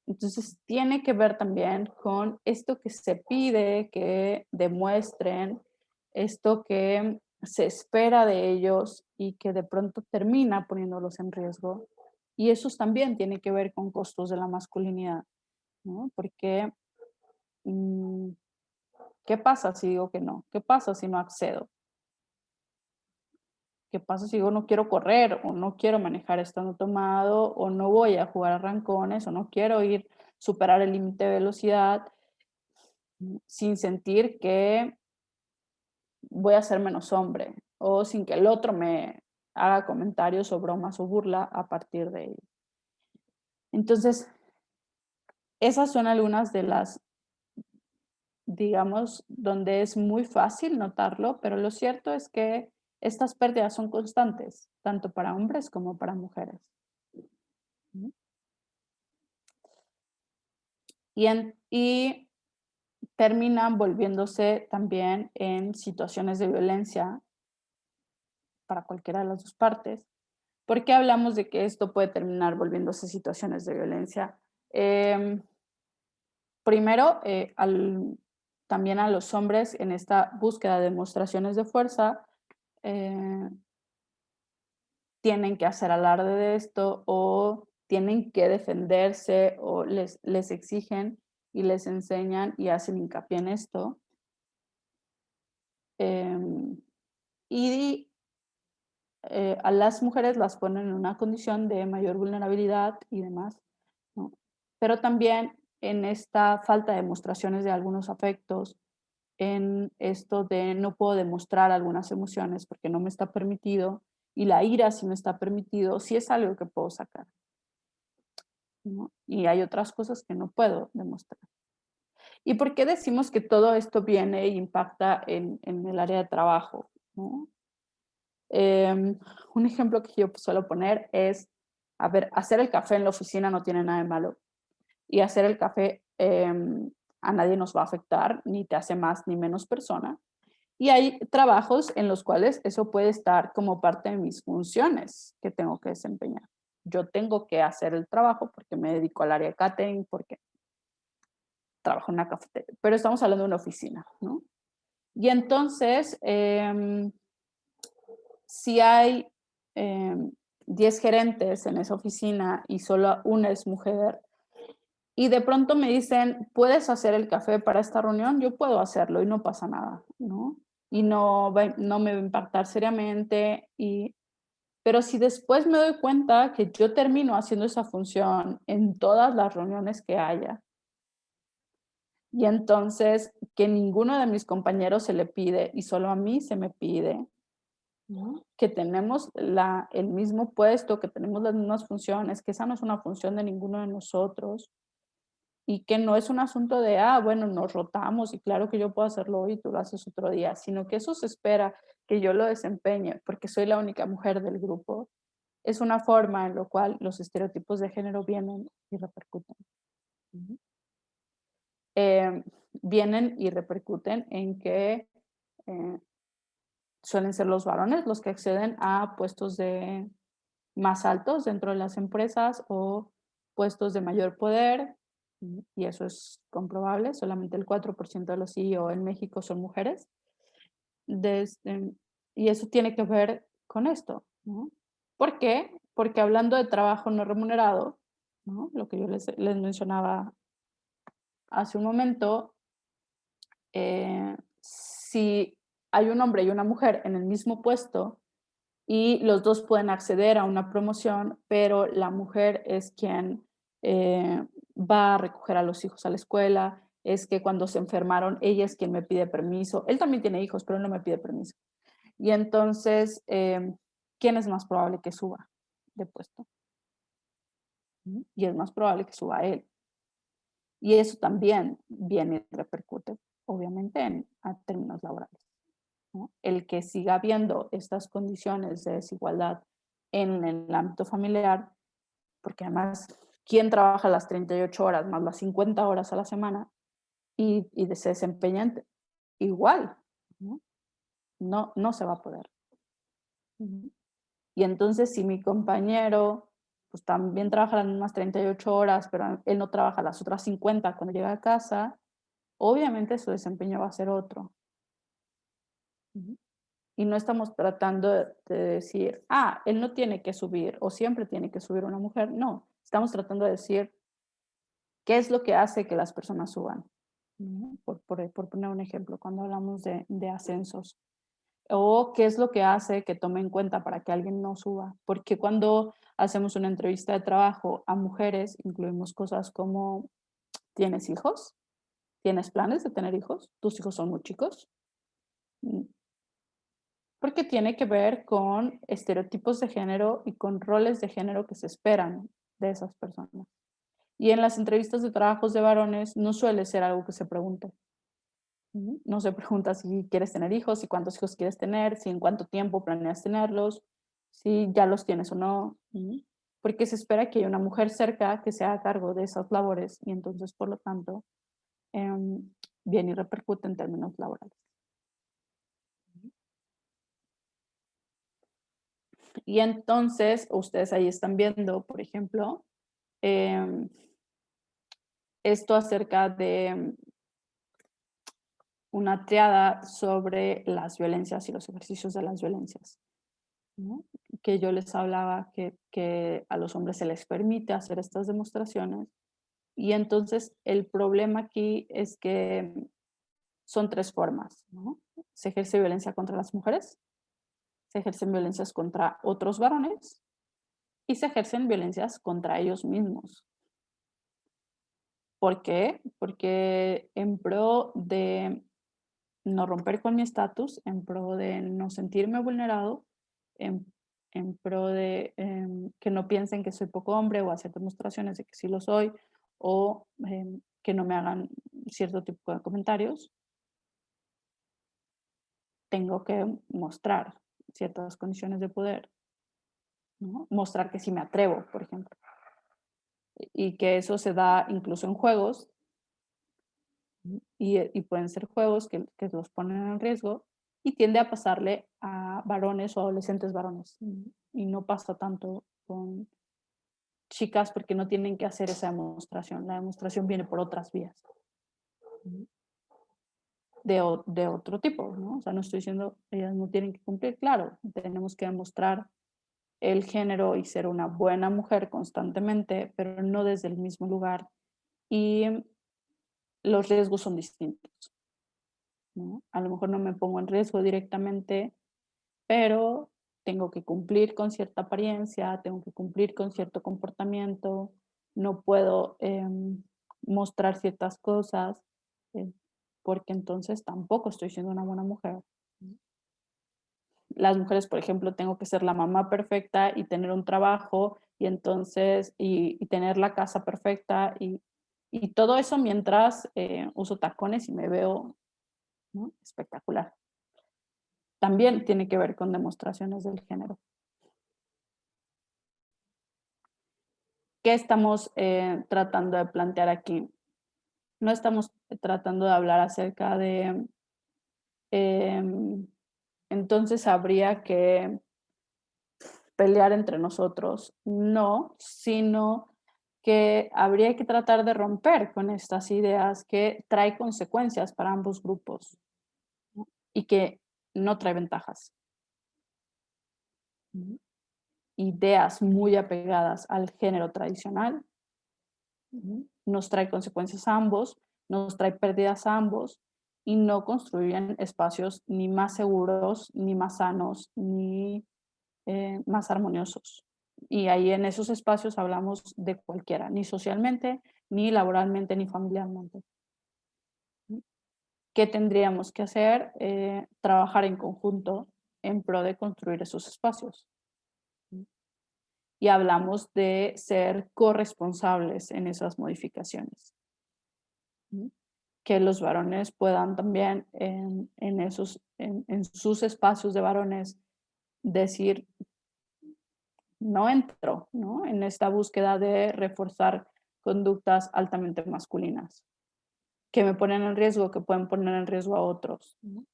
Speaker 1: Entonces tiene que ver también con esto que se pide que demuestren, esto que se espera de ellos y que de pronto termina poniéndolos en riesgo. Y eso también tiene que ver con costos de la masculinidad, ¿no? Porque, ¿qué pasa si digo que no? ¿Qué pasa si no accedo? ¿Qué pasa si digo no quiero correr o no quiero manejar estando tomado o no voy a jugar a rancones o no quiero superar el límite de velocidad sin sentir que voy a ser menos hombre o sin que el otro me haga comentarios o bromas o burla a partir de ello? Entonces, esas son algunas de las, digamos, donde es muy fácil notarlo, pero lo cierto es que estas pérdidas son constantes, tanto para hombres como para mujeres. Y terminan volviéndose también en situaciones de violencia para cualquiera de las dos partes. ¿Por qué hablamos de que esto puede terminar volviéndose situaciones de violencia? Primero, también a los hombres en esta búsqueda de demostraciones de fuerza, tienen que hacer alarde de esto o tienen que defenderse o les exigen y les enseñan y hacen hincapié en esto. Y a las mujeres las ponen en una condición de mayor vulnerabilidad y demás, ¿no? Pero también en esta falta de demostraciones de algunos afectos, en esto de no puedo demostrar algunas emociones porque no me está permitido, y la ira sí me está permitido, sí es algo que puedo sacar, ¿no? Y hay otras cosas que no puedo demostrar. ¿Y por qué decimos que todo esto viene e impacta en el área de trabajo, ¿no? Un ejemplo que yo suelo poner es, a ver, hacer el café en la oficina no tiene nada de malo. Y hacer el café a nadie nos va a afectar, ni te hace más ni menos persona. Y hay trabajos en los cuales eso puede estar como parte de mis funciones que tengo que desempeñar. yo tengo que hacer el trabajo porque me dedico al área de catering, porque trabajo en una cafetería, pero estamos hablando de una oficina, ¿no? Y entonces, si hay 10 gerentes en esa oficina y solo una es mujer, y de pronto me dicen, ¿puedes hacer el café para esta reunión? Yo puedo hacerlo y no pasa nada, ¿no? Y no me va a impactar seriamente. Pero si después me doy cuenta que yo termino haciendo esa función en todas las reuniones que haya, y entonces que ninguno de mis compañeros se le pide y solo a mí se me pide, ¿no? Que tenemos el mismo puesto, que tenemos las mismas funciones, que esa no es una función de ninguno de nosotros y que no es un asunto de, bueno, nos rotamos y claro que yo puedo hacerlo hoy y tú lo haces otro día, sino que eso se espera que yo lo desempeñe porque soy la única mujer del grupo. Es una forma en la cual los estereotipos de género vienen y repercuten. Ujú. Vienen y repercuten en que eh, suelen ser los varones los que acceden a puestos más altos dentro de las empresas o puestos de mayor poder, y eso es comprobable, solamente el 4% de los CEO en México son mujeres. Desde, y eso tiene que ver con esto, ¿no? ¿Por qué? Porque hablando de trabajo no remunerado, ¿no? Lo que yo les mencionaba hace un momento, si hay un hombre y una mujer en el mismo puesto y los dos pueden acceder a una promoción, pero la mujer es quien va a recoger a los hijos a la escuela, es que cuando se enfermaron, ella es quien me pide permiso. Él también tiene hijos, pero él no me pide permiso. Y entonces, ¿quién es más probable que suba de puesto? Y es más probable que suba él. Y eso también viene y repercute, obviamente, a términos laborales, ¿no? El que siga habiendo estas condiciones de desigualdad en el ámbito familiar, porque además, ¿quién trabaja las 38 horas más las 50 horas a la semana y se desempeña igual? ¿No? No se va a poder. Y entonces, si mi compañero pues también trabaja las mismas 38 horas, pero él no trabaja las otras 50 cuando llega a casa, obviamente su desempeño va a ser otro. Y no estamos tratando de decir, él no tiene que subir o siempre tiene que subir una mujer. No, estamos tratando de decir qué es lo que hace que las personas suban. ¿No? Por poner un ejemplo, cuando hablamos de ascensos. O qué es lo que hace que tome en cuenta para que alguien no suba. Porque cuando hacemos una entrevista de trabajo a mujeres, incluimos cosas como, ¿tienes hijos? ¿Tienes planes de tener hijos? ¿Tus hijos son muy chicos? Porque tiene que ver con estereotipos de género y con roles de género que se esperan de esas personas. Y en las entrevistas de trabajos de varones no suele ser algo que se pregunte. No se pregunta si quieres tener hijos, si cuántos hijos quieres tener, si en cuánto tiempo planeas tenerlos, si ya los tienes o no. Porque se espera que haya una mujer cerca que se haga cargo de esas labores y entonces, por lo tanto, viene y repercute en términos laborales. Y entonces, ustedes ahí están viendo, por ejemplo, em, esto acerca de una triada sobre las violencias y los ejercicios de las violencias, ¿no? Que yo les hablaba que a los hombres se les permite hacer estas demostraciones. Y entonces el problema aquí es que son tres formas, ¿no? Se ejerce violencia contra las mujeres, se ejercen violencias contra otros varones y se ejercen violencias contra ellos mismos. ¿Por qué? Porque en pro de no romper con mi estatus, en pro de no sentirme vulnerado, en, en pro de que no piensen que soy poco hombre o hacer demostraciones de que sí lo soy, o que no me hagan cierto tipo de comentarios, tengo que mostrar ciertas condiciones de poder, ¿no? Mostrar que sí me atrevo, por ejemplo, y que eso se da incluso en juegos, y pueden ser juegos que los ponen en riesgo y tiende a pasarle a varones o adolescentes varones y no pasa tanto chicas porque no tienen que hacer esa demostración. La demostración viene por otras vías. De otro tipo, ¿no? O sea, no estoy diciendo, ellas no tienen que cumplir, claro, tenemos que demostrar el género y ser una buena mujer constantemente, pero no desde el mismo lugar. Y los riesgos son distintos, ¿no? A lo mejor no me pongo en riesgo directamente, pero tengo que cumplir con cierta apariencia, tengo que cumplir con cierto comportamiento, no puedo mostrar ciertas cosas, eh, porque entonces tampoco estoy siendo una buena mujer. Las mujeres, por ejemplo, tengo que ser la mamá perfecta y tener un trabajo y entonces, y tener la casa perfecta y todo eso mientras uso tacones y me veo, ¿no?, espectacular. También tiene que ver con demostraciones del género. ¿Qué estamos tratando de plantear aquí? No estamos tratando de hablar acerca de, em, entonces habría que pelear entre nosotros, no, sino que habría que tratar de romper con estas ideas que trae consecuencias para ambos grupos, ¿no? Y que no trae ventajas. Ujú. Ideas muy apegadas al género tradicional, ujú, nos trae consecuencias a ambos, nos trae pérdidas a ambos y no construyen espacios ni más seguros, ni más sanos, ni más armoniosos. Y ahí en esos espacios hablamos de cualquiera, ni socialmente, ni laboralmente, ni familiarmente. ¿Qué tendríamos que hacer? Trabajar en conjunto en pro de construir esos espacios. Y hablamos de ser corresponsables en esas modificaciones. Que los varones puedan también en sus espacios de varones decir, no entro, ¿no?, en esta búsqueda de reforzar conductas altamente masculinas, que me ponen en riesgo, que pueden poner en riesgo a otros, ¿no?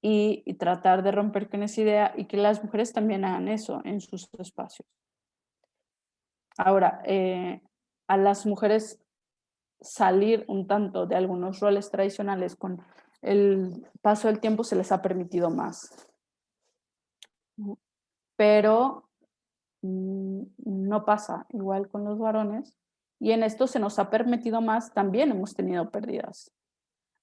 Speaker 1: Y tratar de romper con esa idea y que las mujeres también hagan eso en sus espacios. Ahora, a las mujeres salir un tanto de algunos roles tradicionales con el paso del tiempo se les ha permitido más, ¿no? Pero no pasa igual con los varones y en esto se nos ha permitido más, también hemos tenido pérdidas.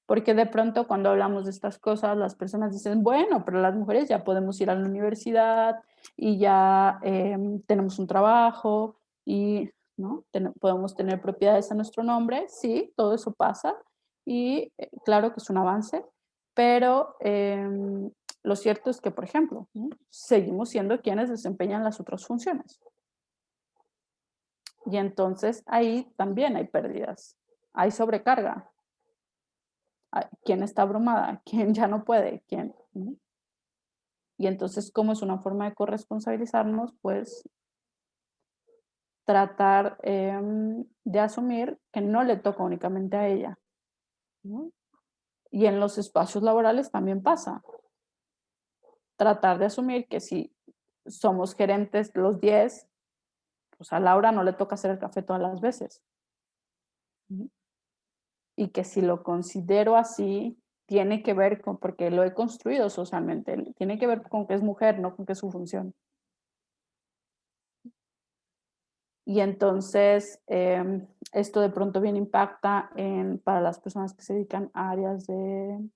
Speaker 1: Porque de pronto cuando hablamos de estas cosas, las personas dicen, bueno, pero las mujeres ya podemos ir a la universidad y ya tenemos un trabajo y, ¿no?, podemos tener propiedades a nuestro nombre. Sí, todo eso pasa y claro que es un avance, pero lo cierto es que, por ejemplo, ¿no?, seguimos siendo quienes desempeñan las otras funciones. Y entonces ahí también hay pérdidas, hay sobrecarga. ¿Quién está abrumada? ¿Quién ya no puede? ¿Quién? ¿No? Y entonces, ¿cómo es una forma de corresponsabilizarnos? Pues tratar de asumir que no le toca únicamente a ella, ¿no? Y en los espacios laborales también pasa. Tratar de asumir que si somos gerentes los 10, pues a Laura no le toca hacer el café todas las veces. ¿No? Y que si lo considero así, tiene que ver con, porque lo he construido socialmente, tiene que ver con que es mujer, no con que es su función. Y entonces, esto de pronto bien impacta para las personas que se dedican a áreas de,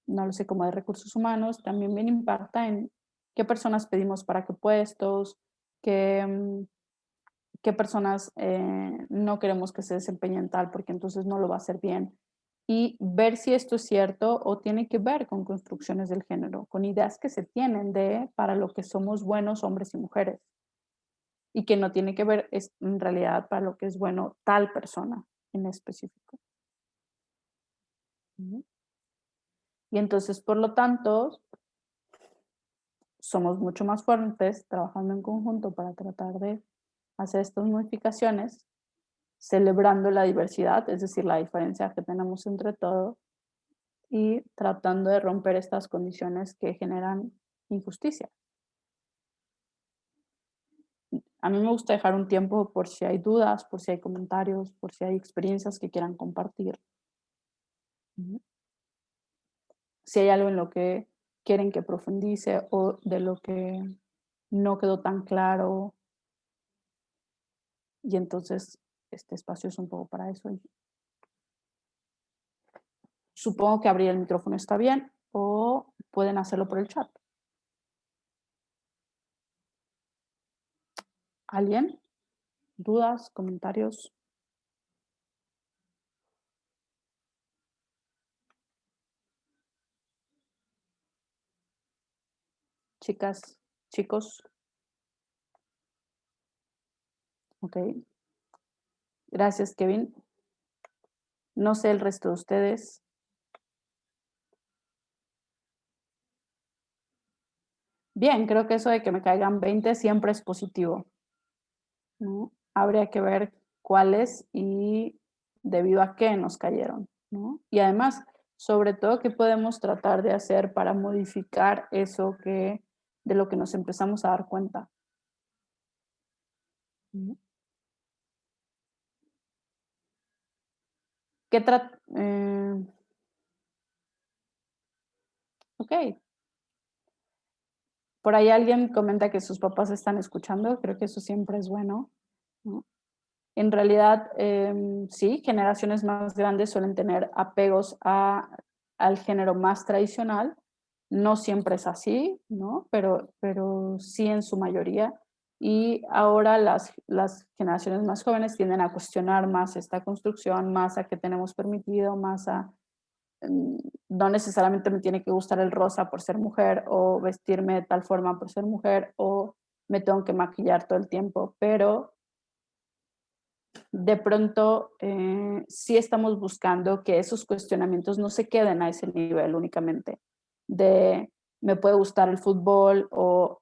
Speaker 1: no lo sé, como de recursos humanos, también bien impacta en qué personas pedimos para qué puestos, qué, qué personas no queremos que se desempeñen tal, porque entonces no lo va a hacer bien. Y ver si esto es cierto o tiene que ver con construcciones del género, con ideas que se tienen de para lo que somos buenos hombres y mujeres y que no tiene que ver en realidad para lo que es bueno tal persona en específico. Ujú. Y entonces, por lo tanto, somos mucho más fuertes trabajando en conjunto para tratar de hacer estas modificaciones, celebrando la diversidad, es decir, la diferencia que tenemos entre todos y tratando de romper estas condiciones que generan injusticia. A mí me gusta dejar un tiempo por si hay dudas, por si hay comentarios, por si hay experiencias que quieran compartir. Si hay algo en lo que quieren que profundice o de lo que no quedó tan claro, y entonces este espacio es un poco para eso. Y supongo que abrir el micrófono está bien o pueden hacerlo por el chat. ¿Alguien? ¿Dudas? ¿Comentarios? Chicas, chicos. Ok. Gracias, Kevin. No sé el resto de ustedes. Bien, creo que eso de que me caigan 20 siempre es positivo, ¿no? Habría que ver cuáles y debido a qué nos cayeron, ¿no? Y además, sobre todo, qué podemos tratar de hacer para modificar eso de lo que nos empezamos a dar cuenta. ¿No? ¿Qué ok. Por ahí alguien comenta que sus papás están escuchando, creo que eso siempre es bueno, ¿no? En realidad, sí, generaciones más grandes suelen tener apegos al género más tradicional. No siempre es así, ¿no? Pero sí en su mayoría. Y ahora las generaciones más jóvenes tienden a cuestionar más esta construcción, más a qué tenemos permitido, más a no necesariamente me tiene que gustar el rosa por ser mujer o vestirme de tal forma por ser mujer o me tengo que maquillar todo el tiempo, pero de pronto sí estamos buscando que esos cuestionamientos no se queden a ese nivel únicamente de me puede gustar el fútbol o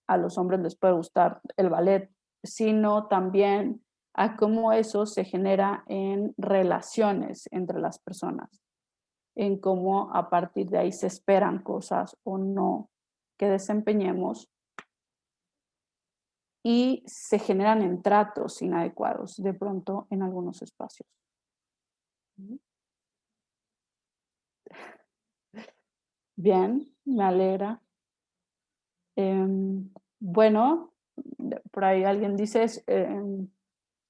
Speaker 1: a los hombres les puede gustar el ballet, sino también a cómo eso se genera en relaciones entre las personas, en cómo a partir de ahí se esperan cosas o no que desempeñemos y se generan en tratos inadecuados de pronto en algunos espacios. Bien, me alegra. Bueno, por ahí alguien dice,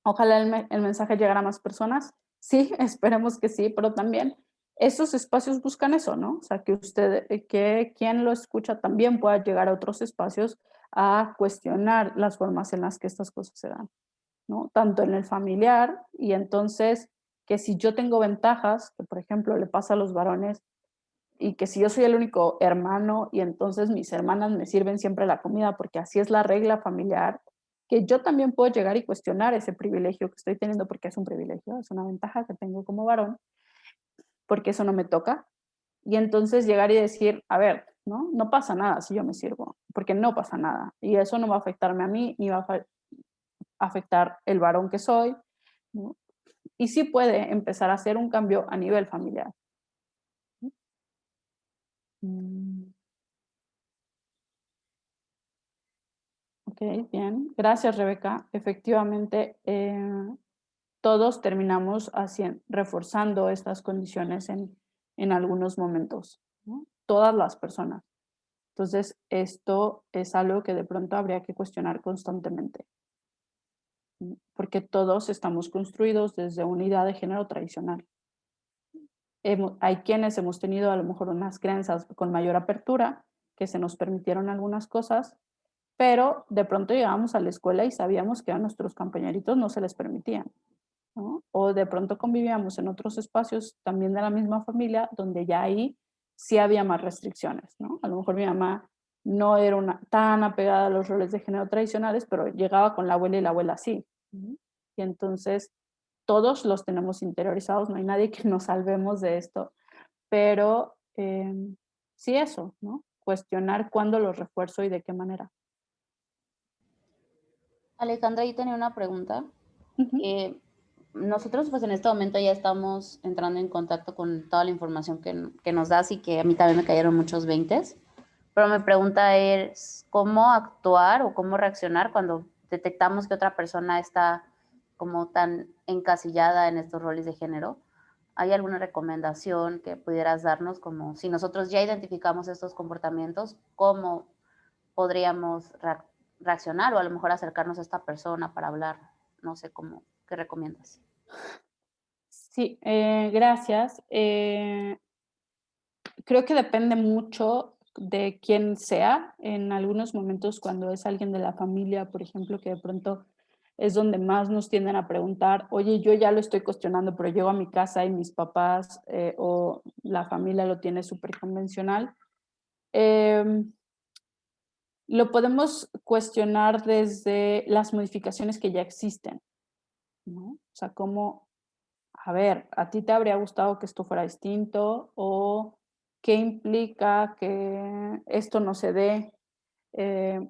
Speaker 1: ojalá el mensaje llegara a más personas. Sí, esperemos que sí, pero también esos espacios buscan eso, ¿no? O sea, que quien lo escucha también pueda llegar a otros espacios a cuestionar las formas en las que estas cosas se dan, ¿no? Tanto en el familiar y entonces que si yo tengo ventajas, que por ejemplo le pasa a los varones, y que si yo soy el único hermano y entonces mis hermanas me sirven siempre la comida porque así es la regla familiar, que yo también puedo llegar y cuestionar ese privilegio que estoy teniendo porque es un privilegio, es una ventaja que tengo como varón, porque eso no me toca. Y entonces llegar y decir, a ver, ¿no? No pasa nada si yo me sirvo, porque no pasa nada. Y eso no va a afectarme a mí, ni va a afectar el varón que soy, ¿no? Y sí puede empezar a hacer un cambio a nivel familiar. Mm. Ok, bien. Gracias, Rebeca. Efectivamente, todos terminamos reforzando estas condiciones en algunos momentos, ¿no? Todas las personas. Entonces, esto es algo que de pronto habría que cuestionar constantemente, ¿no? Porque todos estamos construidos desde una idea de género tradicional. Hay quienes hemos tenido a lo mejor unas creencias con mayor apertura, que se nos permitieron algunas cosas, pero de pronto llegábamos a la escuela y sabíamos que a nuestros compañeritos no se les permitían, ¿no? O de pronto convivíamos en otros espacios también de la misma familia donde ya ahí sí había más restricciones, ¿no? A lo mejor mi mamá no era tan apegada a los roles de género tradicionales, pero llegaba con la abuela y la abuela sí. Y entonces todos los tenemos interiorizados, no hay nadie que nos salvemos de esto, pero sí eso, ¿no? Cuestionar cuándo los refuerzo y de qué manera.
Speaker 2: Alejandra, yo tenía una pregunta.
Speaker 1: Ujú.
Speaker 2: Nosotros pues en este momento ya estamos entrando en contacto con toda la información que nos das y que a mí también me cayeron muchos veintes, pero mi pregunta es, ¿cómo actuar o cómo reaccionar cuando detectamos que otra persona está como tan encasillada en estos roles de género? ¿Hay alguna recomendación que pudieras darnos como si nosotros ya identificamos estos comportamientos, cómo podríamos reaccionar o a lo mejor acercarnos a esta persona para hablar? No sé cómo, ¿qué recomiendas?
Speaker 1: Sí, gracias. Creo que depende mucho de quién sea. En algunos momentos, cuando es alguien de la familia, por ejemplo, que de pronto es donde más nos tienden a preguntar, oye, yo ya lo estoy cuestionando, pero llego a mi casa y mis papás o la familia lo tiene súper convencional. Em, lo podemos cuestionar desde las modificaciones que ya existen, ¿no? O sea, como, a ver, ¿a ti te habría gustado que esto fuera distinto? ¿O qué implica que esto no se dé? Eh,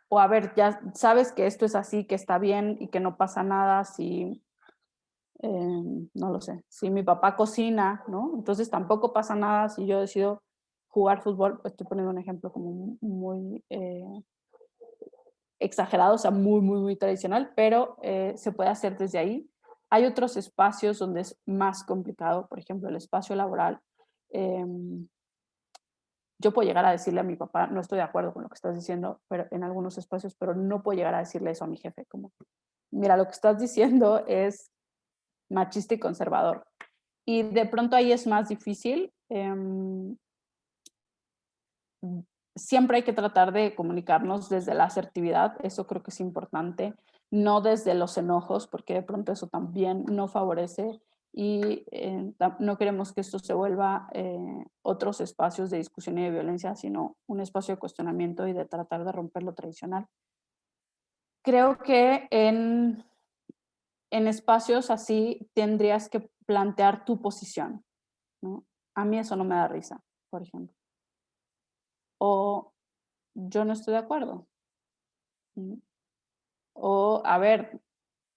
Speaker 1: o a ver, ya sabes que esto es así, que está bien y que no pasa nada si, no lo sé, si mi papá cocina, ¿no? Entonces tampoco pasa nada si yo decido jugar fútbol. Estoy poniendo un ejemplo como muy exagerado, o sea, muy, muy, muy tradicional, pero se puede hacer desde ahí. Hay otros espacios donde es más complicado, por ejemplo, el espacio laboral. Eh, yo puedo llegar a decirle a mi papá, no estoy de acuerdo con lo que estás diciendo, pero en algunos espacios, pero no puedo llegar a decirle eso a mi jefe, como, mira, lo que estás diciendo es machista y conservador. Y de pronto ahí es más difícil. Siempre hay que tratar de comunicarnos desde la asertividad, eso creo que es importante, no desde los enojos, porque de pronto eso también no favorece y no queremos que esto se vuelva otros espacios de discusión y de violencia, sino un espacio de cuestionamiento y de tratar de romper lo tradicional. Creo que en espacios así tendrías que plantear tu posición, ¿no? A mí eso no me da risa, por ejemplo. O yo no estoy de acuerdo. ¿No? O, a ver,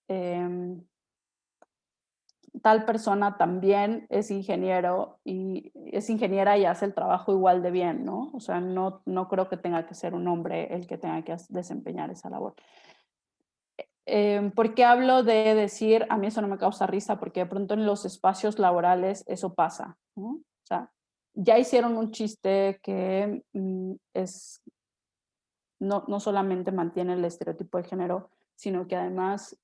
Speaker 1: em, tal persona también es ingeniero y es ingeniera y hace el trabajo igual de bien, ¿no? O sea, no creo que tenga que ser un hombre el que tenga que desempeñar esa labor. ¿Por qué hablo de decir, a mí eso no me causa risa? Porque de pronto en los espacios laborales eso pasa, ¿no? O sea, ya hicieron un chiste que no solamente mantiene el estereotipo de género, sino que además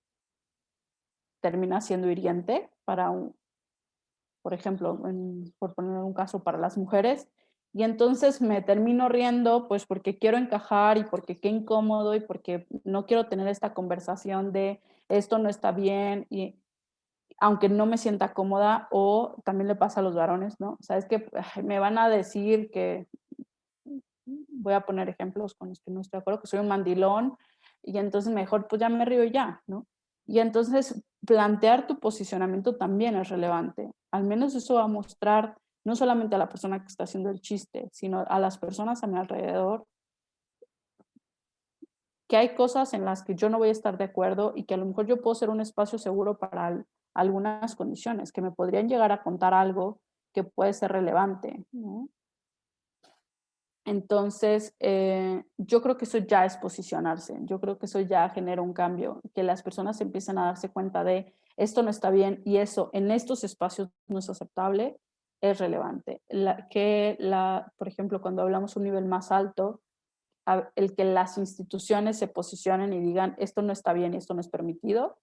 Speaker 1: termina siendo hiriente para por ejemplo, por poner un caso para las mujeres, y entonces me termino riendo, pues porque quiero encajar y porque qué incómodo y porque no quiero tener esta conversación de esto no está bien, y aunque no me sienta cómoda, o también le pasa a los varones, ¿no? O sea, es que me van a decir que, voy a poner ejemplos con los que no estoy de acuerdo, que soy un mandilón, y entonces mejor pues ya me río y ya, ¿no? Y entonces plantear tu posicionamiento también es relevante. Al menos eso va a mostrar no solamente a la persona que está haciendo el chiste, sino a las personas a mi alrededor que hay cosas en las que yo no voy a estar de acuerdo y que a lo mejor yo puedo ser un espacio seguro para algunas condiciones, que me podrían llegar a contar algo que puede ser relevante, ¿no? Entonces, yo creo que eso ya es posicionarse, yo creo que eso ya genera un cambio, que las personas empiecen a darse cuenta de esto no está bien y eso en estos espacios no es aceptable, es relevante. Por ejemplo, cuando hablamos un nivel más alto, el que las instituciones se posicionen y digan esto no está bien y esto no es permitido,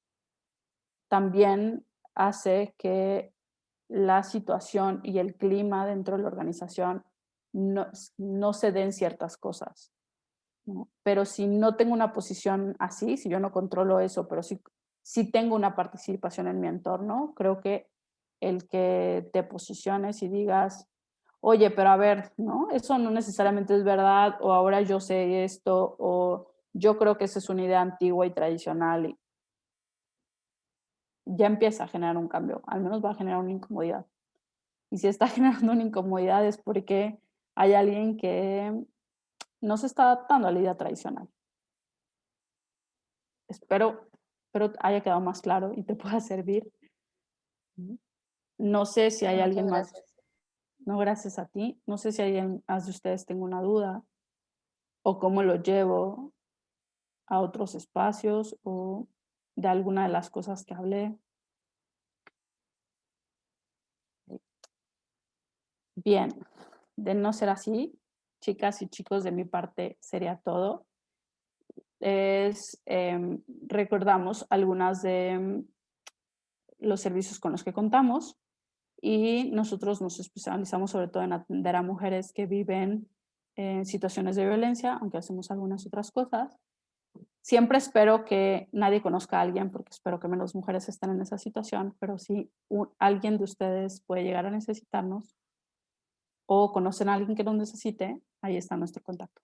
Speaker 1: también hace que la situación y el clima dentro de la organización no se den ciertas cosas, ¿no? Pero si no tengo una posición así, si yo no controlo eso, pero sí tengo una participación en mi entorno, creo que el que te posiciones y digas, oye, pero a ver, ¿no? Eso no necesariamente es verdad, o ahora yo sé esto, o yo creo que esa es una idea antigua y tradicional, y ya empieza a generar un cambio, al menos va a generar una incomodidad. Y si está generando una incomodidad es porque hay alguien que no se está adaptando a la idea tradicional. Espero haya quedado más claro y te pueda servir. No sé si hay
Speaker 2: Muchas
Speaker 1: alguien más
Speaker 2: gracias.
Speaker 1: No, gracias a ti. No sé si alguien más de ustedes tenga una duda o cómo lo llevo a otros espacios o de alguna de las cosas que hablé. Bien, de no ser así, chicas y chicos, de mi parte sería todo. Recordamos algunas de los servicios con los que contamos y nosotros nos especializamos sobre todo en atender a mujeres que viven en situaciones de violencia, aunque hacemos algunas otras cosas. Siempre espero que nadie conozca a alguien, porque espero que menos mujeres estén en esa situación, pero si alguien de ustedes puede llegar a necesitarnos o conocen a alguien que lo necesite, ahí está nuestro contacto.